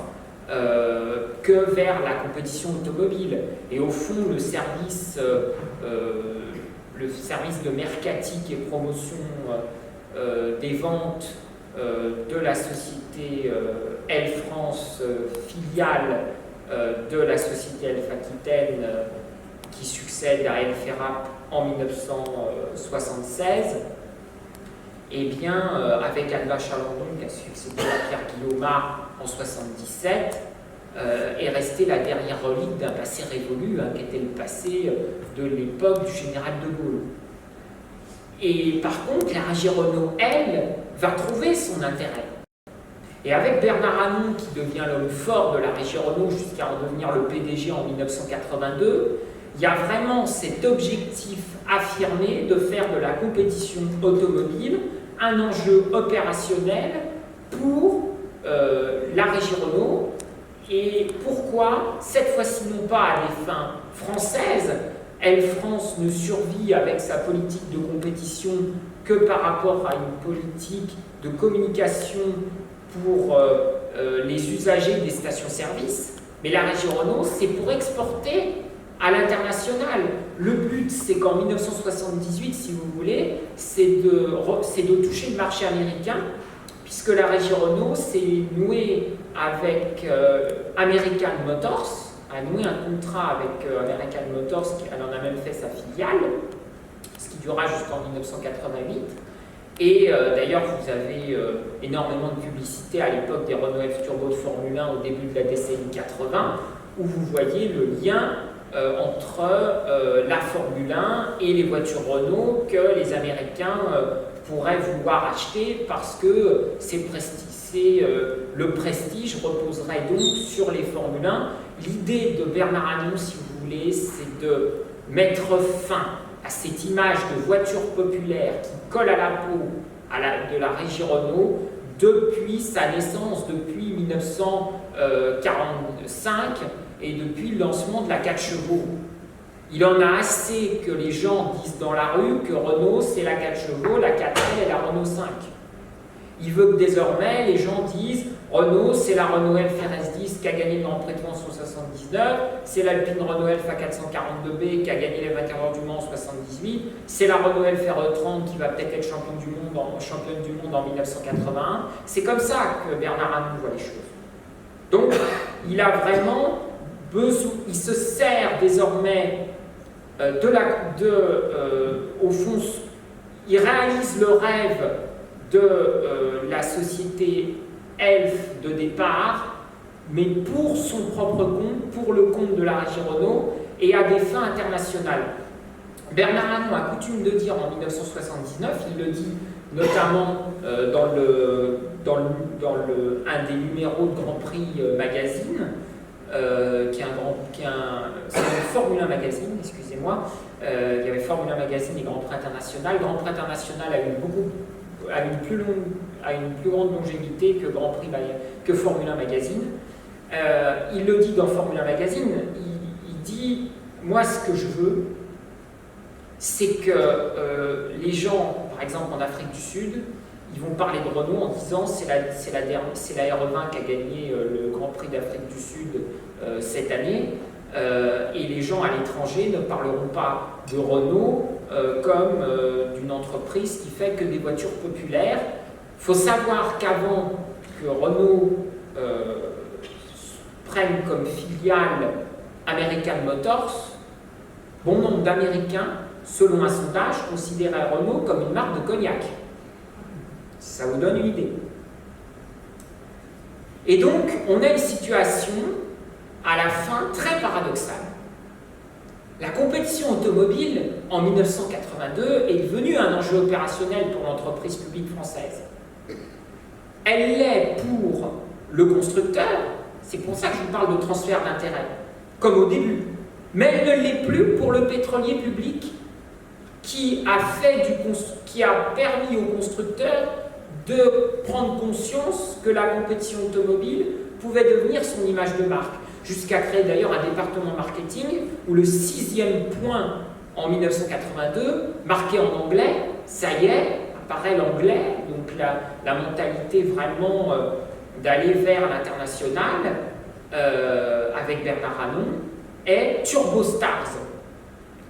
que vers la compétition automobile. Et au fond, le service de mercatique et promotion des ventes de la société Elf France, filiale de la société Elf Aquitaine, qui succède à Elferap en 1976, et bien avec Alba Chalandon, qui a succédé à Pierre Guillaumard en 1977, est restée la dernière relique d'un passé révolu, qui était le passé de l'époque du général de Gaulle. Et par contre, la Régie Renault, elle, va trouver son intérêt. Et avec Bernard Anon, qui devient l'homme fort de la Régie Renault jusqu'à en devenir le PDG en 1982, il y a vraiment cet objectif affirmé de faire de la compétition automobile un enjeu opérationnel pour la Régie Renault. Et pourquoi, cette fois-ci non pas à des fins françaises, Elf France ne survit avec sa politique de compétition que par rapport à une politique de communication pour les usagers des stations-service, mais la Régie Renault, c'est pour exporter à l'international. le but, c'est qu'en 1978, si vous voulez, c'est de toucher le marché américain, puisque la régie Renault s'est nouée avec American Motors, a noué un contrat avec American Motors, elle en a même fait sa filiale, ce qui durera jusqu'en 1988. Et d'ailleurs, vous avez énormément de publicité à l'époque des Renault F Turbo de Formule 1 au début de la décennie 80, où vous voyez le lien entre la Formule 1 et les voitures Renault que les Américains pourraient vouloir acheter parce que le prestige reposerait donc sur les Formule 1. L'idée de Bernard Arnault, si vous voulez, c'est de mettre fin à cette image de voiture populaire qui colle à la peau de la régie Renault depuis sa naissance, depuis 1945 et depuis le lancement de la 4 chevaux. Il en a assez que les gens disent dans la rue que Renault c'est la 4 chevaux, la 4L et la Renault 5. Il veut que désormais les gens disent Renault c'est la Renault Elf RS10 qui a gagné le Grand Prix de France en 79, c'est l'Alpine Renault Elf A442B qui a gagné les 24 heures du Mans en 78, c'est la Renault Elf RE30 qui va peut-être être championne du monde en 1981. C'est comme ça que Bernard Arnault voit les choses. Donc il a vraiment besoin, il se sert désormais au fond, il réalise le rêve de la société Elf de départ, mais pour son propre compte, pour le compte de la régie Renault et à des fins internationales. Bernard Arnault a coutume de dire en 1979, il le dit notamment dans un des numéros de Grand Prix Magazine, c'est le Formule 1 Magazine, excusez-moi. Il y avait Formule 1 Magazine et Grand Prix International. Grand Prix International a une plus grande longévité que Formule 1 Magazine. Il le dit dans Formule 1 Magazine, il dit « Moi, ce que je veux, c'est que les gens, par exemple en Afrique du Sud, ils vont parler de Renault en disant c'est la RE20 qui a gagné le Grand Prix d'Afrique du Sud cette année, et les gens à l'étranger ne parleront pas de Renault comme d'une entreprise qui fait que des voitures populaires. Il faut savoir qu'avant que Renault prenne comme filiale American Motors, bon nombre d'Américains, selon un sondage, considéraient Renault comme une marque de cognac. Ça vous donne une idée. Et donc, on a une situation, à la fin, très paradoxale. La compétition automobile, en 1982, est devenue un enjeu opérationnel pour l'entreprise publique française. Elle l'est pour le constructeur, c'est pour ça que je vous parle de transfert d'intérêt, comme au début. Mais elle ne l'est plus pour le pétrolier public, qui a permis aux constructeurs de prendre conscience que la compétition automobile pouvait devenir son image de marque, jusqu'à créer d'ailleurs un département marketing où le 6e point en 1982, marqué en anglais, ça y est, apparaît l'anglais, donc la mentalité vraiment d'aller vers l'international avec Bernard Arnault, est Turbo Stars.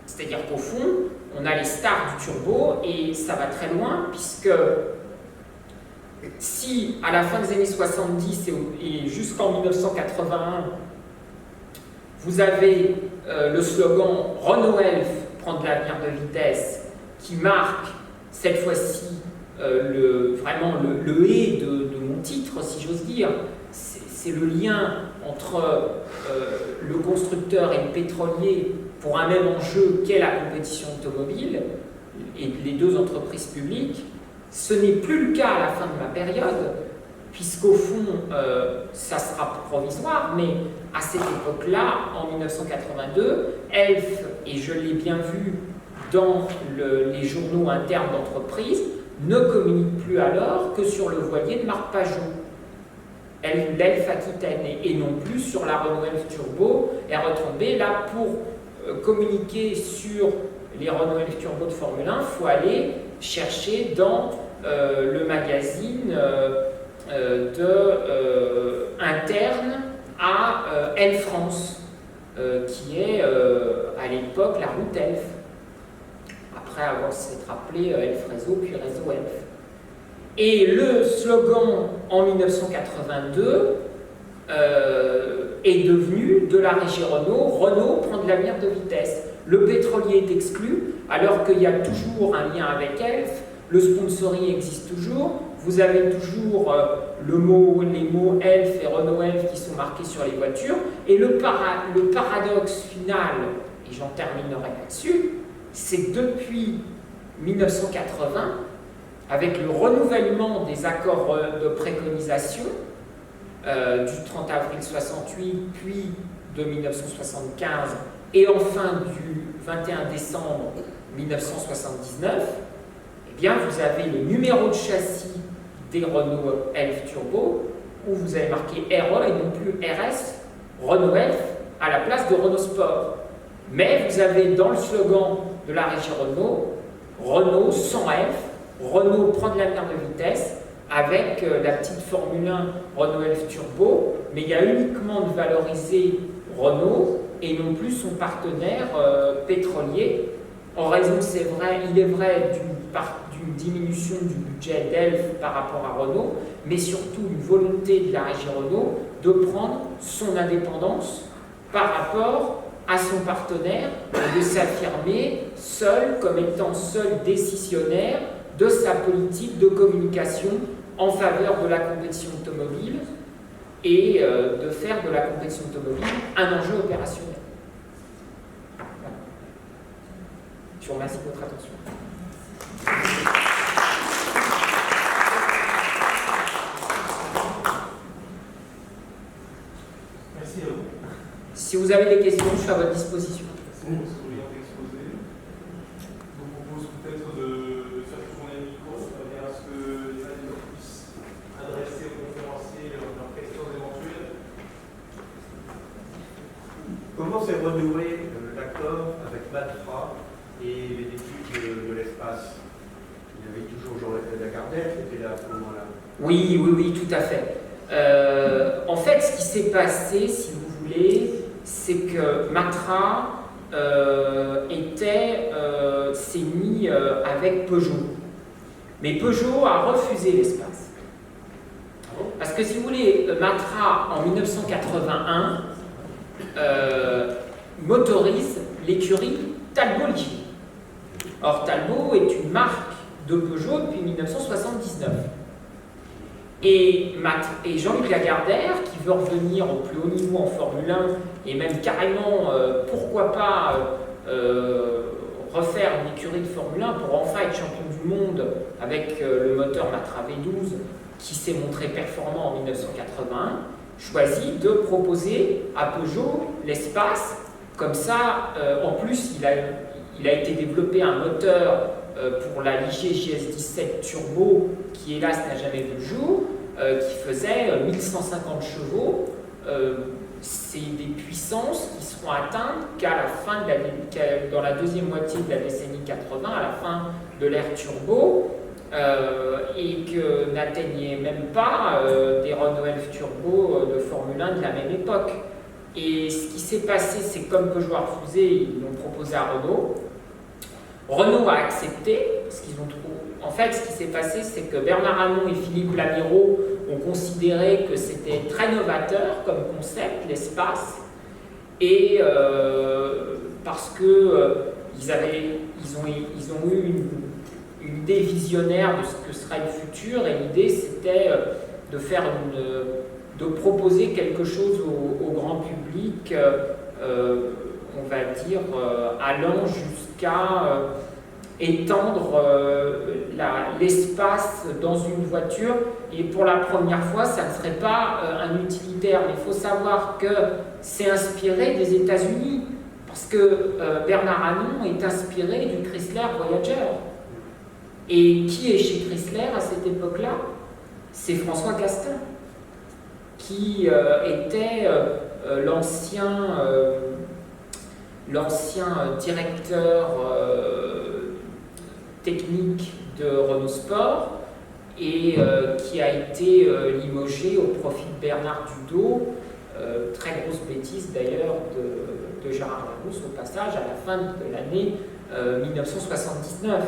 C'est-à-dire qu'au fond, on a les stars du turbo et ça va très loin puisque si à la fin des années 70 et jusqu'en 1981, vous avez le slogan Renault Elf prend de l'avenir de vitesse qui marque cette fois-ci vraiment le et de mon titre, si j'ose dire, c'est le lien entre le constructeur et le pétrolier pour un même enjeu qu'est la compétition automobile et les deux entreprises publiques. Ce n'est plus le cas à la fin de ma période, puisqu'au fond, ça sera provisoire, mais à cette époque-là, en 1982, Elf, et je l'ai bien vu dans les journaux internes d'entreprise, ne communique plus alors que sur le voilier de Marc Pajot, l'Elf Aquitaine, et non plus sur la Renault Elf Turbo RE30B. Là, pour communiquer sur les Renault Elf Turbo de Formule 1, il faut aller chercher dans le magazine interne à Air France, qui est à l'époque l'époque la route Elf, après avoir s'être appelé Elf Réseau, puis Réseau Elf. Et le slogan en 1982 est devenu de la régie Renault, Renault prend de l'avenir de vitesse. Le pétrolier est exclu, alors qu'il y a toujours un lien avec Elf, le sponsoring existe toujours, vous avez toujours les mots Elf et Renault Elf qui sont marqués sur les voitures, et le paradoxe final, et j'en terminerai là-dessus, c'est que depuis 1980, avec le renouvellement des accords de préconisation du 30 avril 68, puis de 1975, et enfin du 21 décembre 1979, eh bien vous avez le numéro de châssis des Renault Elf Turbo, où vous avez marqué RE et non plus RS, Renault Elf, à la place de Renault Sport. Mais vous avez dans le slogan de la régie Renault, Renault sans Elf, Renault prend de l'avenir de vitesse, avec la petite Formule 1 Renault Elf Turbo, mais il y a uniquement de valoriser Renault et non plus son partenaire pétrolier, en raison, il est vrai, d'une diminution du budget d'Elf par rapport à Renault, mais surtout une volonté de la régie Renault de prendre son indépendance par rapport à son partenaire, de s'affirmer seul comme étant seul décisionnaire de sa politique de communication en faveur de la compétition automobile et de faire de la compétition automobile un enjeu opérationnel. Voilà. Je vous remercie de votre attention. Merci à vous. Si vous avez des questions, je suis à votre disposition. Merci pour ce brillant exposé. Je vous propose peut-être de faire tourner le micro, c'est-à-dire à ce que les animateurs puissent adresser aux conférenciers leurs questions éventuelles. Comment s'est renoué l'accord avec Matra et les équipes de l'espace? Il y avait toujours Jean Lagardère qui était là à ce moment-là. Oui, tout à fait. En fait, ce qui s'est passé, si vous voulez, c'est que Matra s'est mis avec Peugeot. Mais Peugeot a refusé l'espace. Parce que si vous voulez, Matra, en 1981, motorise l'écurie Talbot-Ligier. Or, Talbot est une marque de Peugeot depuis 1979. Et Jean-Luc Lagardère, qui veut revenir au plus haut niveau en Formule 1, et même carrément, pourquoi pas, refaire une écurie de Formule 1 pour enfin être champion du monde avec le moteur Matra V12 qui s'est montré performant en 1981, choisit de proposer à Peugeot l'espace. Comme ça, en plus, il a été développé un moteur pour la Ligier JS17 Turbo qui, hélas, n'a jamais vu le jour, qui faisait 1150 chevaux. C'est des puissances qui seront atteintes qu'à la fin dans la deuxième moitié de la décennie 80, à la fin de l'ère turbo, et que n'atteignaient même pas des Renault Elf Turbo de Formule 1 de la même époque. Et ce qui s'est passé, c'est comme Peugeot a refusé, ils l'ont proposé à Renault. Renault a accepté, parce qu'ils ont trouvé. En fait, ce qui s'est passé, c'est que Bernard Hamon et Philippe Lamiraud ont considéré que c'était très novateur comme concept, l'espace, et parce que ils ont eu une idée visionnaire de ce que sera le futur, et l'idée c'était de proposer quelque chose au grand public, on va dire, allant jusqu'à étendre l'espace dans une voiture. Et pour la première fois, ça ne serait pas un utilitaire. Mais il faut savoir que c'est inspiré des États-Unis, parce que Bernard Hamon est inspiré du Chrysler Voyager. Et qui est chez Chrysler à cette époque-là? C'est François Castin, qui était l'ancien directeur technique de Renault Sport, et qui a été limogé au profit de Bernard Dudot très grosse bêtise d'ailleurs de Gérard Larousse au passage à la fin de l'année 1979.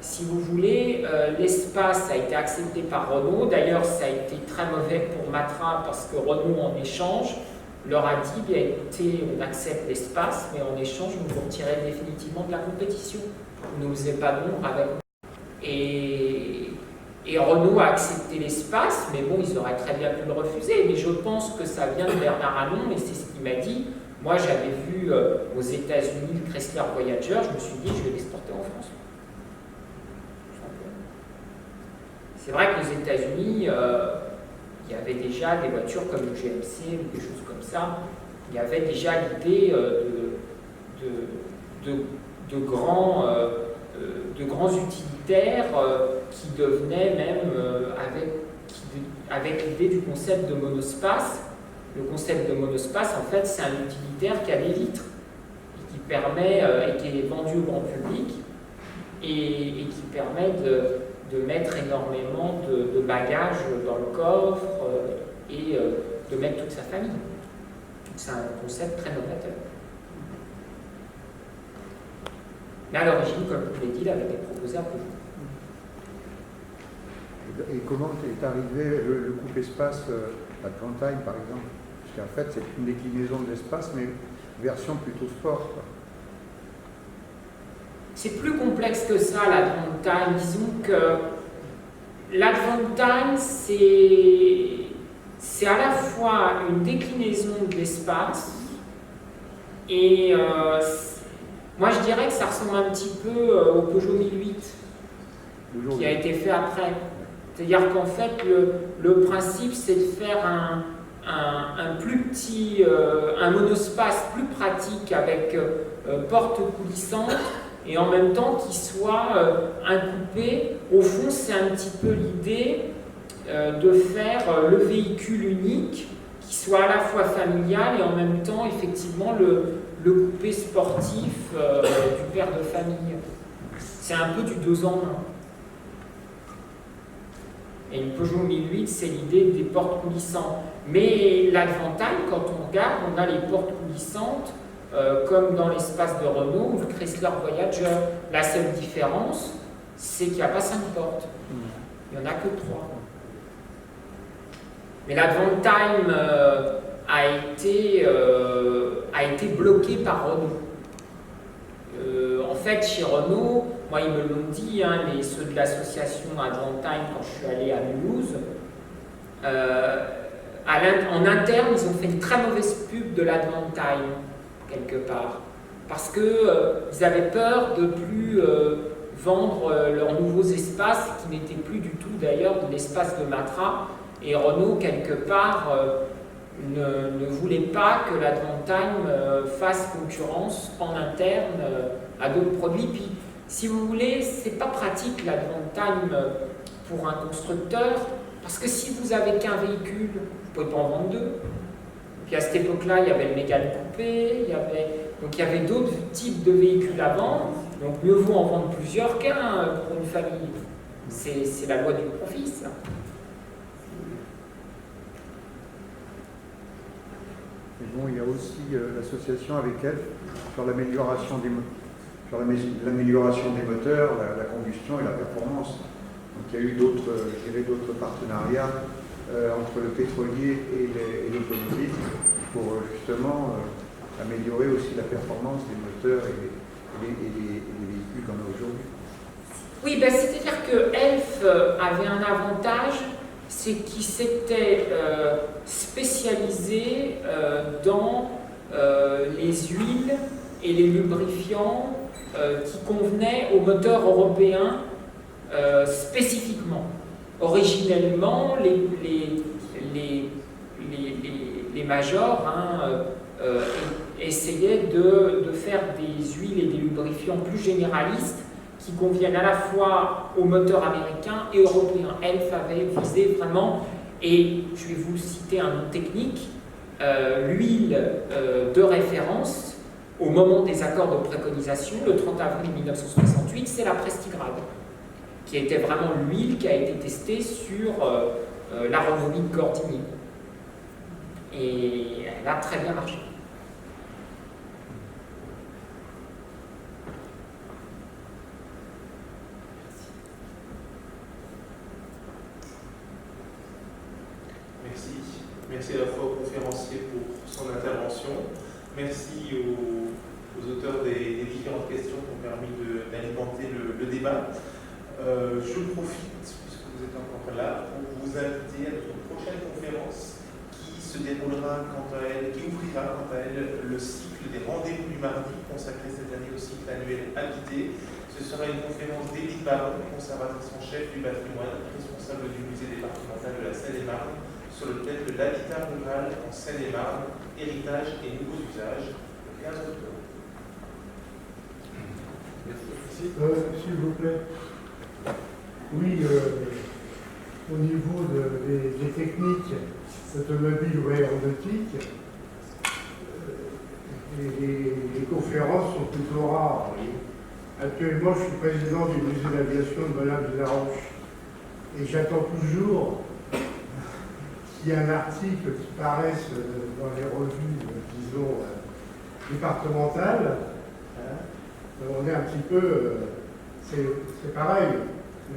Si vous voulez, l'espace a été accepté par Renault. D'ailleurs, ça a été très mauvais pour Matra parce que Renault, en échange, leur a dit, bien écoutez, on accepte l'espace, mais en échange, vous vous retirez définitivement de la compétition. Vous ne faisez pas d'ombre avec nous. Et Renault a accepté l'espace, mais bon, ils auraient très bien pu le refuser. Mais je pense que ça vient de Bernard Anon, et c'est ce qu'il m'a dit. Moi, j'avais vu aux États-Unis le Chrysler Voyager, je me suis dit, je vais l'exporter en France. C'est vrai qu'aux États-Unis, il y avait déjà des voitures comme le GMC ou des choses comme ça. Il y avait déjà l'idée de grands utilitaires qui devenaient même avec l'idée du concept de monospace. Le concept de monospace, en fait, c'est un utilitaire qui a des vitres et qui permet, et qui est vendu au grand public et qui permet de mettre énormément de bagages dans le coffre et de mettre toute sa famille. C'est un concept très novateur. Mais à l'origine, comme je vous l'ai dit, il avait été proposé à Peugeot. Et comment est arrivé le groupe espace à Trondheim, par exemple? Parce qu'en fait, c'est une déclinaison de l'espace, mais version plutôt sport, quoi. C'est plus complexe que ça, l'Advantime. Disons que l'Advantime, c'est à la fois une déclinaison de l'espace et moi je dirais que ça ressemble un petit peu au Peugeot 1008 qui a été fait après. C'est-à-dire qu'en fait, le principe, c'est de faire un plus petit, un monospace plus pratique avec porte coulissante et en même temps qui soit un coupé. Au fond, c'est un petit peu l'idée de faire le véhicule unique qui soit à la fois familial et en même temps, effectivement, le coupé sportif du père de famille. C'est un peu du 2 en 1. Et une Peugeot 1008, c'est l'idée des portes coulissantes. Mais l'Advantime, quand on regarde, on a les portes coulissantes comme dans l'espace de Renault ou le Chrysler Voyager. La seule différence, c'est qu'il n'y a pas 5 portes. Il n'y en a que 3. Mais l'Advantime a été bloqué par Renault. En fait, chez Renault, moi ils me l'ont dit, hein, ceux de l'association Advantime, quand je suis allé à Mulhouse, en interne, ils ont fait une très mauvaise pub de l'Advantime, quelque part. Parce qu'ils avaient peur de ne plus vendre leurs nouveaux espaces, qui n'étaient plus du tout d'ailleurs de l'espace de Matra. Et Renault, quelque part, ne voulait pas que l'Advantime fasse concurrence en interne à d'autres produits. Puis, si vous voulez, c'est pas pratique l'Advantime pour un constructeur, parce que si vous avez qu'un véhicule, vous pouvez pas en vendre 2. Puis à cette époque-là, il y avait le Mégane coupé, donc il y avait d'autres types de véhicules à vendre, donc mieux vaut en vendre plusieurs qu'un pour une famille. C'est la loi du profit, ça. Et bon, il y a aussi l'association avec elle sur l'amélioration des moteurs, la combustion et la performance. Donc il y a eu d'autres partenariats entre le pétrolier et l'automobile pour justement améliorer aussi la performance des moteurs et les véhicules qu'on a aujourd'hui. Oui, ben, c'est-à-dire que Elf avait un avantage, c'est qu'il s'était spécialisé dans les huiles et les lubrifiants qui convenaient aux moteurs européens spécifiquement. Originellement, les majors essayaient de faire des huiles et des lubrifiants plus généralistes qui conviennent à la fois aux moteurs américains et européens. Elf avait visé vraiment, et je vais vous citer un nom technique, l'huile de référence au moment des accords de préconisation, le 30 avril 1968, c'est la Prestigrade, qui était vraiment l'huile qui a été testée sur la Renault de Cordigny. Et elle a très bien marché. Merci. Merci à la fois au conférencier pour son intervention. Merci aux auteurs des différentes questions qui ont permis d'alimenter le débat. Je profite, puisque vous êtes encore là, pour vous inviter à notre prochaine conférence qui se déroulera quant à elle, qui ouvrira quant à elle le cycle des rendez-vous du mardi, consacré cette année au cycle annuel Habité. Ce sera une conférence d'Édith Baron, conservatrice en chef du patrimoine, responsable du musée départemental de la Seine-et-Marne, sur le thème de l'habitat rural en Seine-et-Marne, héritage et nouveaux usages, le 15 octobre. S'il vous plaît. Oui, au niveau des techniques automobiles ou aéronautiques, les conférences sont plutôt rares. Actuellement, je suis président du musée d'aviation de Bonald-de-la-Roche et j'attends toujours qu'il y ait un article qui paraisse dans les revues, disons, départementales. On est un petit peu, c'est pareil,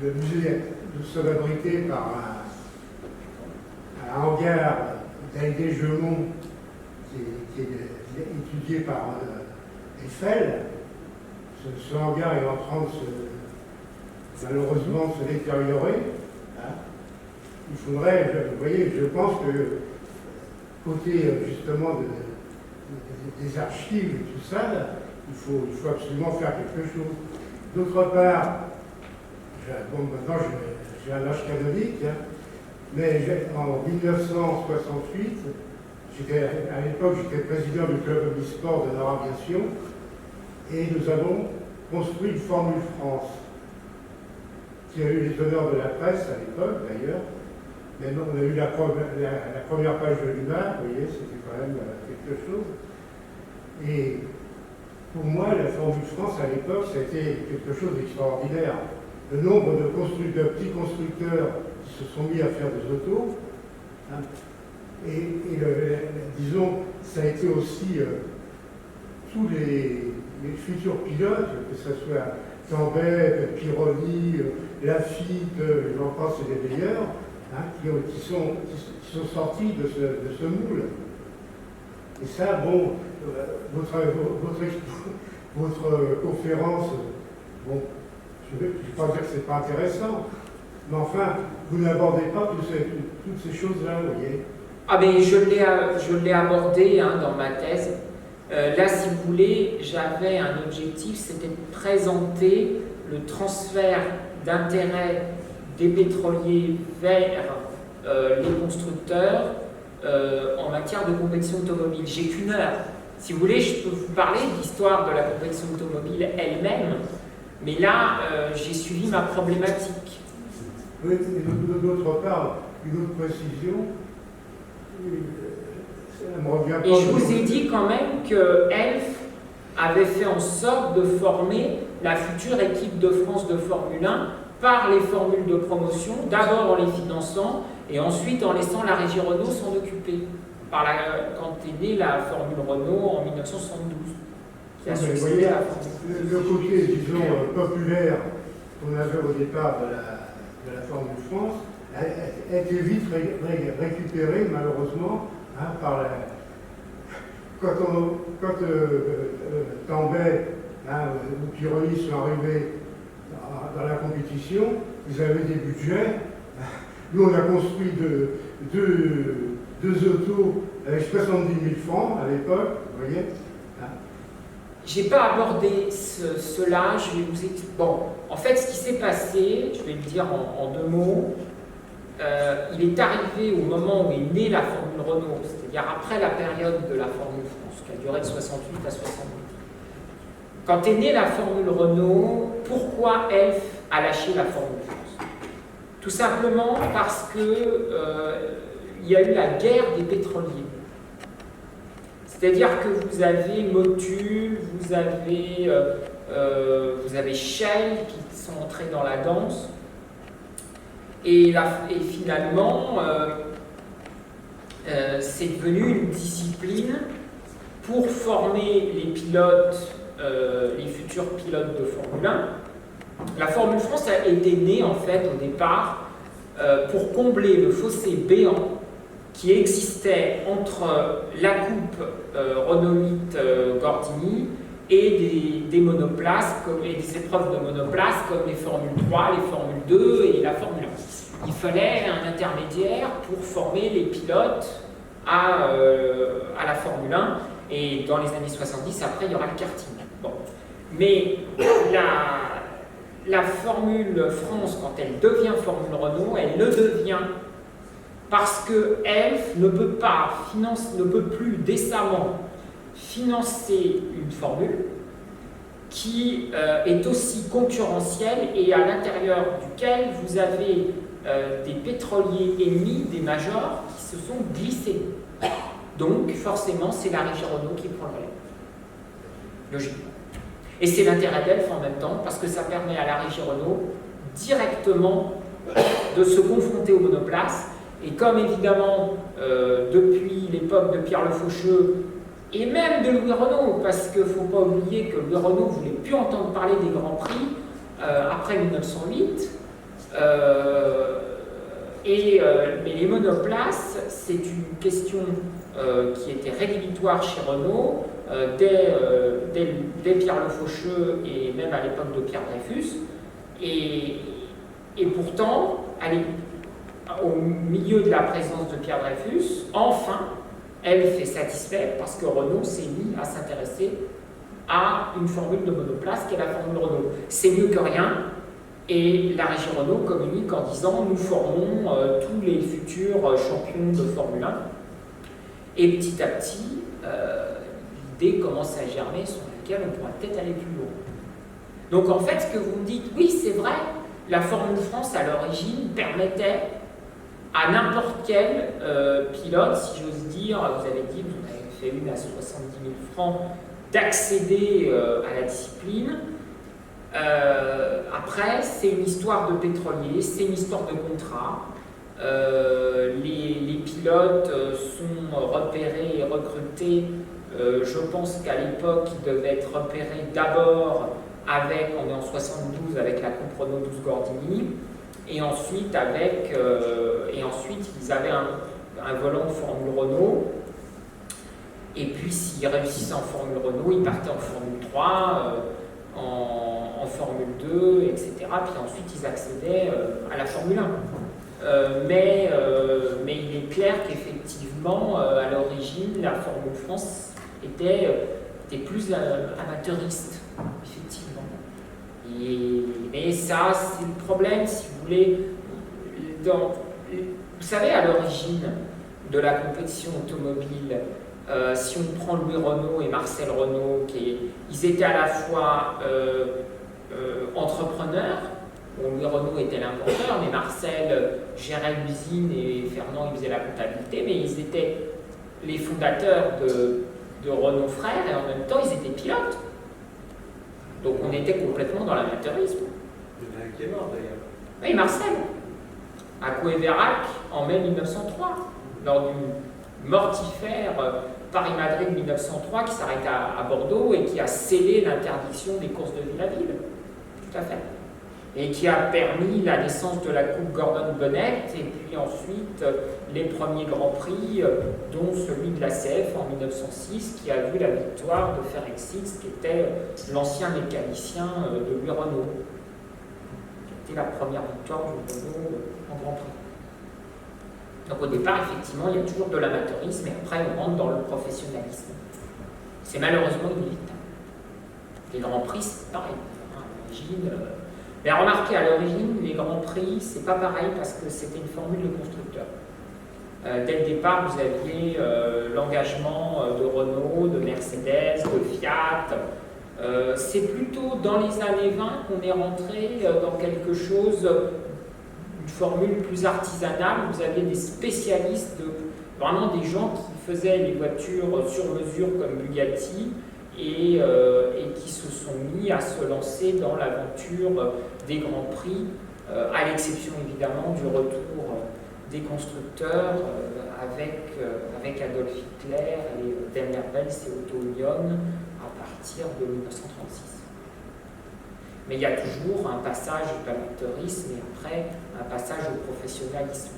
le musée de abrité par un hangar d'Aïdé-Gemont qui est étudié par Eiffel. Ce hangar est en train de malheureusement se détériorer. Il faudrait, vous voyez, je pense que côté justement des archives et tout ça, il faut absolument faire quelque chose. D'autre part, maintenant j'ai un âge canonique, mais en 1968, à l'époque j'étais président du club omnisport de Nord Aviation, et nous avons construit une Formule France, qui a eu les honneurs de la presse à l'époque d'ailleurs. Maintenant, on a eu la première page de l'UMA, vous voyez, c'était quand même quelque chose. Et pour moi, la Formule France, à l'époque, ça a été quelque chose d'extraordinaire. Le nombre de petits constructeurs qui se sont mis à faire des autos, disons, ça a été aussi tous les futurs pilotes, que ce soit Tambay, Pironi, Lafitte, j'en pense, c'est les meilleurs, qui sont sortis de ce moule. Et ça, bon, votre conférence, bon, je ne vais pas dire que c'est pas intéressant, mais enfin, vous n'abordez pas toutes ces choses-là, vous voyez. Ah ben je l'ai abordé dans ma thèse. Là, si vous voulez, j'avais un objectif, c'était de présenter le transfert d'intérêt des pétroliers vers les constructeurs en matière de compétition automobile. J'ai qu'une heure. Si vous voulez, je peux vous parler de l'histoire de la compétition automobile elle-même, mais là, j'ai suivi ma problématique. Oui, et d'autre part, une autre précision, ça me revient pas. Et je vous ai dit quand même que Elf avait fait en sorte de former la future équipe de France de Formule 1 par les formules de promotion, d'abord en les finançant et ensuite en laissant la régie Renault s'en occuper. Quand est née la Formule Renault en 1972, qui a succédé à la Formule. Le côté, disons, populaire qu'on avait au départ de la Formule France a été vite récupéré, malheureusement, par quand Tambay ou Pironi sont arrivés dans la compétition, ils avaient des budgets. Nous, on a construit deux autos avec 70 000 francs à l'époque, vous voyez. Je n'ai pas abordé cela, je vais vous expliquer. Bon, en fait, ce qui s'est passé, je vais le dire en deux mots, il est arrivé au moment où est née la Formule Renault, c'est-à-dire après la période de la Formule France, qui a duré de 68 à 68. Quand est née la Formule Renault, pourquoi Elf a lâché la Formule France? Tout simplement parce que il y a eu la guerre des pétroliers. C'est-à-dire que vous avez Motul, vous avez Shell qui sont entrés dans la danse. Et finalement, c'est devenu une discipline pour former les pilotes, les futurs pilotes de Formule 1. La Formule France a été née en fait au départ pour combler le fossé béant qui existait entre la coupe Renault-8 Gordini et des monoplaces et des épreuves de monoplaces comme les Formule 3, les Formule 2 et la Formule 1. Il fallait un intermédiaire pour former les pilotes à la Formule 1 et dans les années 70, après il y aura le karting. Bon. Mais la Formule France, quand elle devient Formule Renault, elle le devient parce qu'elle ne peut plus décemment financer une formule qui est aussi concurrentielle et à l'intérieur duquel vous avez des pétroliers ennemis, des majors qui se sont glissés. Donc forcément c'est la régie Renault qui prend le relais. Logiquement. Et c'est l'intérêt d'ELF en même temps parce que ça permet à la régie Renault directement de se confronter aux monoplaces. Et comme évidemment, depuis l'époque de Pierre Le Faucheux, et même de Louis Renault, parce qu'il ne faut pas oublier que Louis Renault ne voulait plus entendre parler des Grands Prix après 1908, mais les monoplaces, c'est une question qui était rédhibitoire chez Renault dès Pierre Le Faucheux et même à l'époque de Pierre Dreyfus. Et pourtant, au milieu de la présence de Pierre Dreyfus, enfin, elle fait satisfaire parce que Renault s'est mis à s'intéresser à une formule de monoplace qui est la formule Renault. C'est mieux que rien et la régie Renault communique en disant nous formons tous les futurs champions de Formule 1 et petit à petit l'idée commence à germer sur laquelle on pourra peut-être aller plus loin. Donc en fait ce que vous me dites, oui c'est vrai, la Formule France à l'origine permettait à n'importe quel pilote, si j'ose dire, vous avez dit, vous en avez fait une à 70 000 francs, d'accéder à la discipline. Après, c'est une histoire de pétrolier, c'est une histoire de contrat. Les pilotes sont repérés et recrutés. Je pense qu'à l'époque, ils devaient être repérés d'abord on est en 72, avec la coupe Renault 12 Gordini. Et ensuite, ils avaient un volant de Formule Renault. Et puis, s'ils réussissaient en Formule Renault, ils partaient en Formule 3, en Formule 2, etc. Puis ensuite, ils accédaient à la Formule 1. Mais il est clair qu'effectivement, à l'origine, la Formule France était plus amateuriste, effectivement. Mais ça, c'est le problème, si vous voulez. Vous savez, à l'origine de la compétition automobile, si on prend Louis Renault et Marcel Renault, ils étaient à la fois entrepreneurs. Bon, Louis Renault était l'inventeur, mais Marcel gérait l'usine et Fernand il faisait la comptabilité, mais ils étaient les fondateurs de Renault Frères et en même temps ils étaient pilotes. Donc on était complètement dans l'amateurisme. Il y en a un qui est mort d'ailleurs. Oui, Marcel, à Coué-Vérac en mai 1903, lors du mortifère Paris-Madrid 1903 qui s'arrête à Bordeaux et qui a scellé l'interdiction des courses de ville à ville. Tout à fait. Et qui a permis la naissance de la coupe Gordon Bennett et puis ensuite les premiers Grands Prix, dont celui de l'ACF en 1906 qui a vu la victoire de Ferrexis qui était l'ancien mécanicien de Louis Renault. C'était la première victoire du Renault en Grand Prix. Donc au départ, effectivement, il y a toujours de l'amateurisme et après on rentre dans le professionnalisme. C'est malheureusement inévitable. Les Grands Prix, c'est pareil. À l'origine, mais remarquez, à l'origine, les Grands Prix, c'est pas pareil parce que c'était une formule de constructeur. Dès le départ, vous aviez l'engagement de Renault, de Mercedes, de Fiat. C'est plutôt dans les années 20 qu'on est rentré dans quelque chose, une formule plus artisanale. Vous aviez des spécialistes, vraiment des gens qui faisaient les voitures sur mesure comme Bugatti et qui se sont mis à se lancer dans l'aventure des Grands Prix à l'exception évidemment du retour des constructeurs avec Adolf Hitler et Daimler Benz et Otto Union à partir de 1936. Mais il y a toujours un passage au l'amateurisme et après un passage au professionnalisme.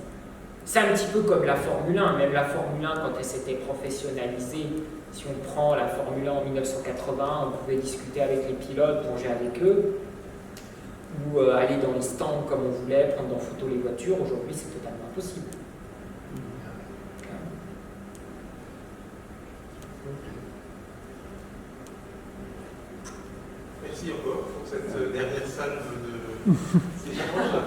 C'est un petit peu comme la Formule 1, même la Formule 1 quand elle s'était professionnalisée, si on prend la Formule 1 en 1980, on pouvait discuter avec les pilotes, manger avec eux, ou aller dans les stands comme on voulait, prendre en photo les voitures. Aujourd'hui, c'est totalement impossible. Merci encore pour cette dernière salve d'échange.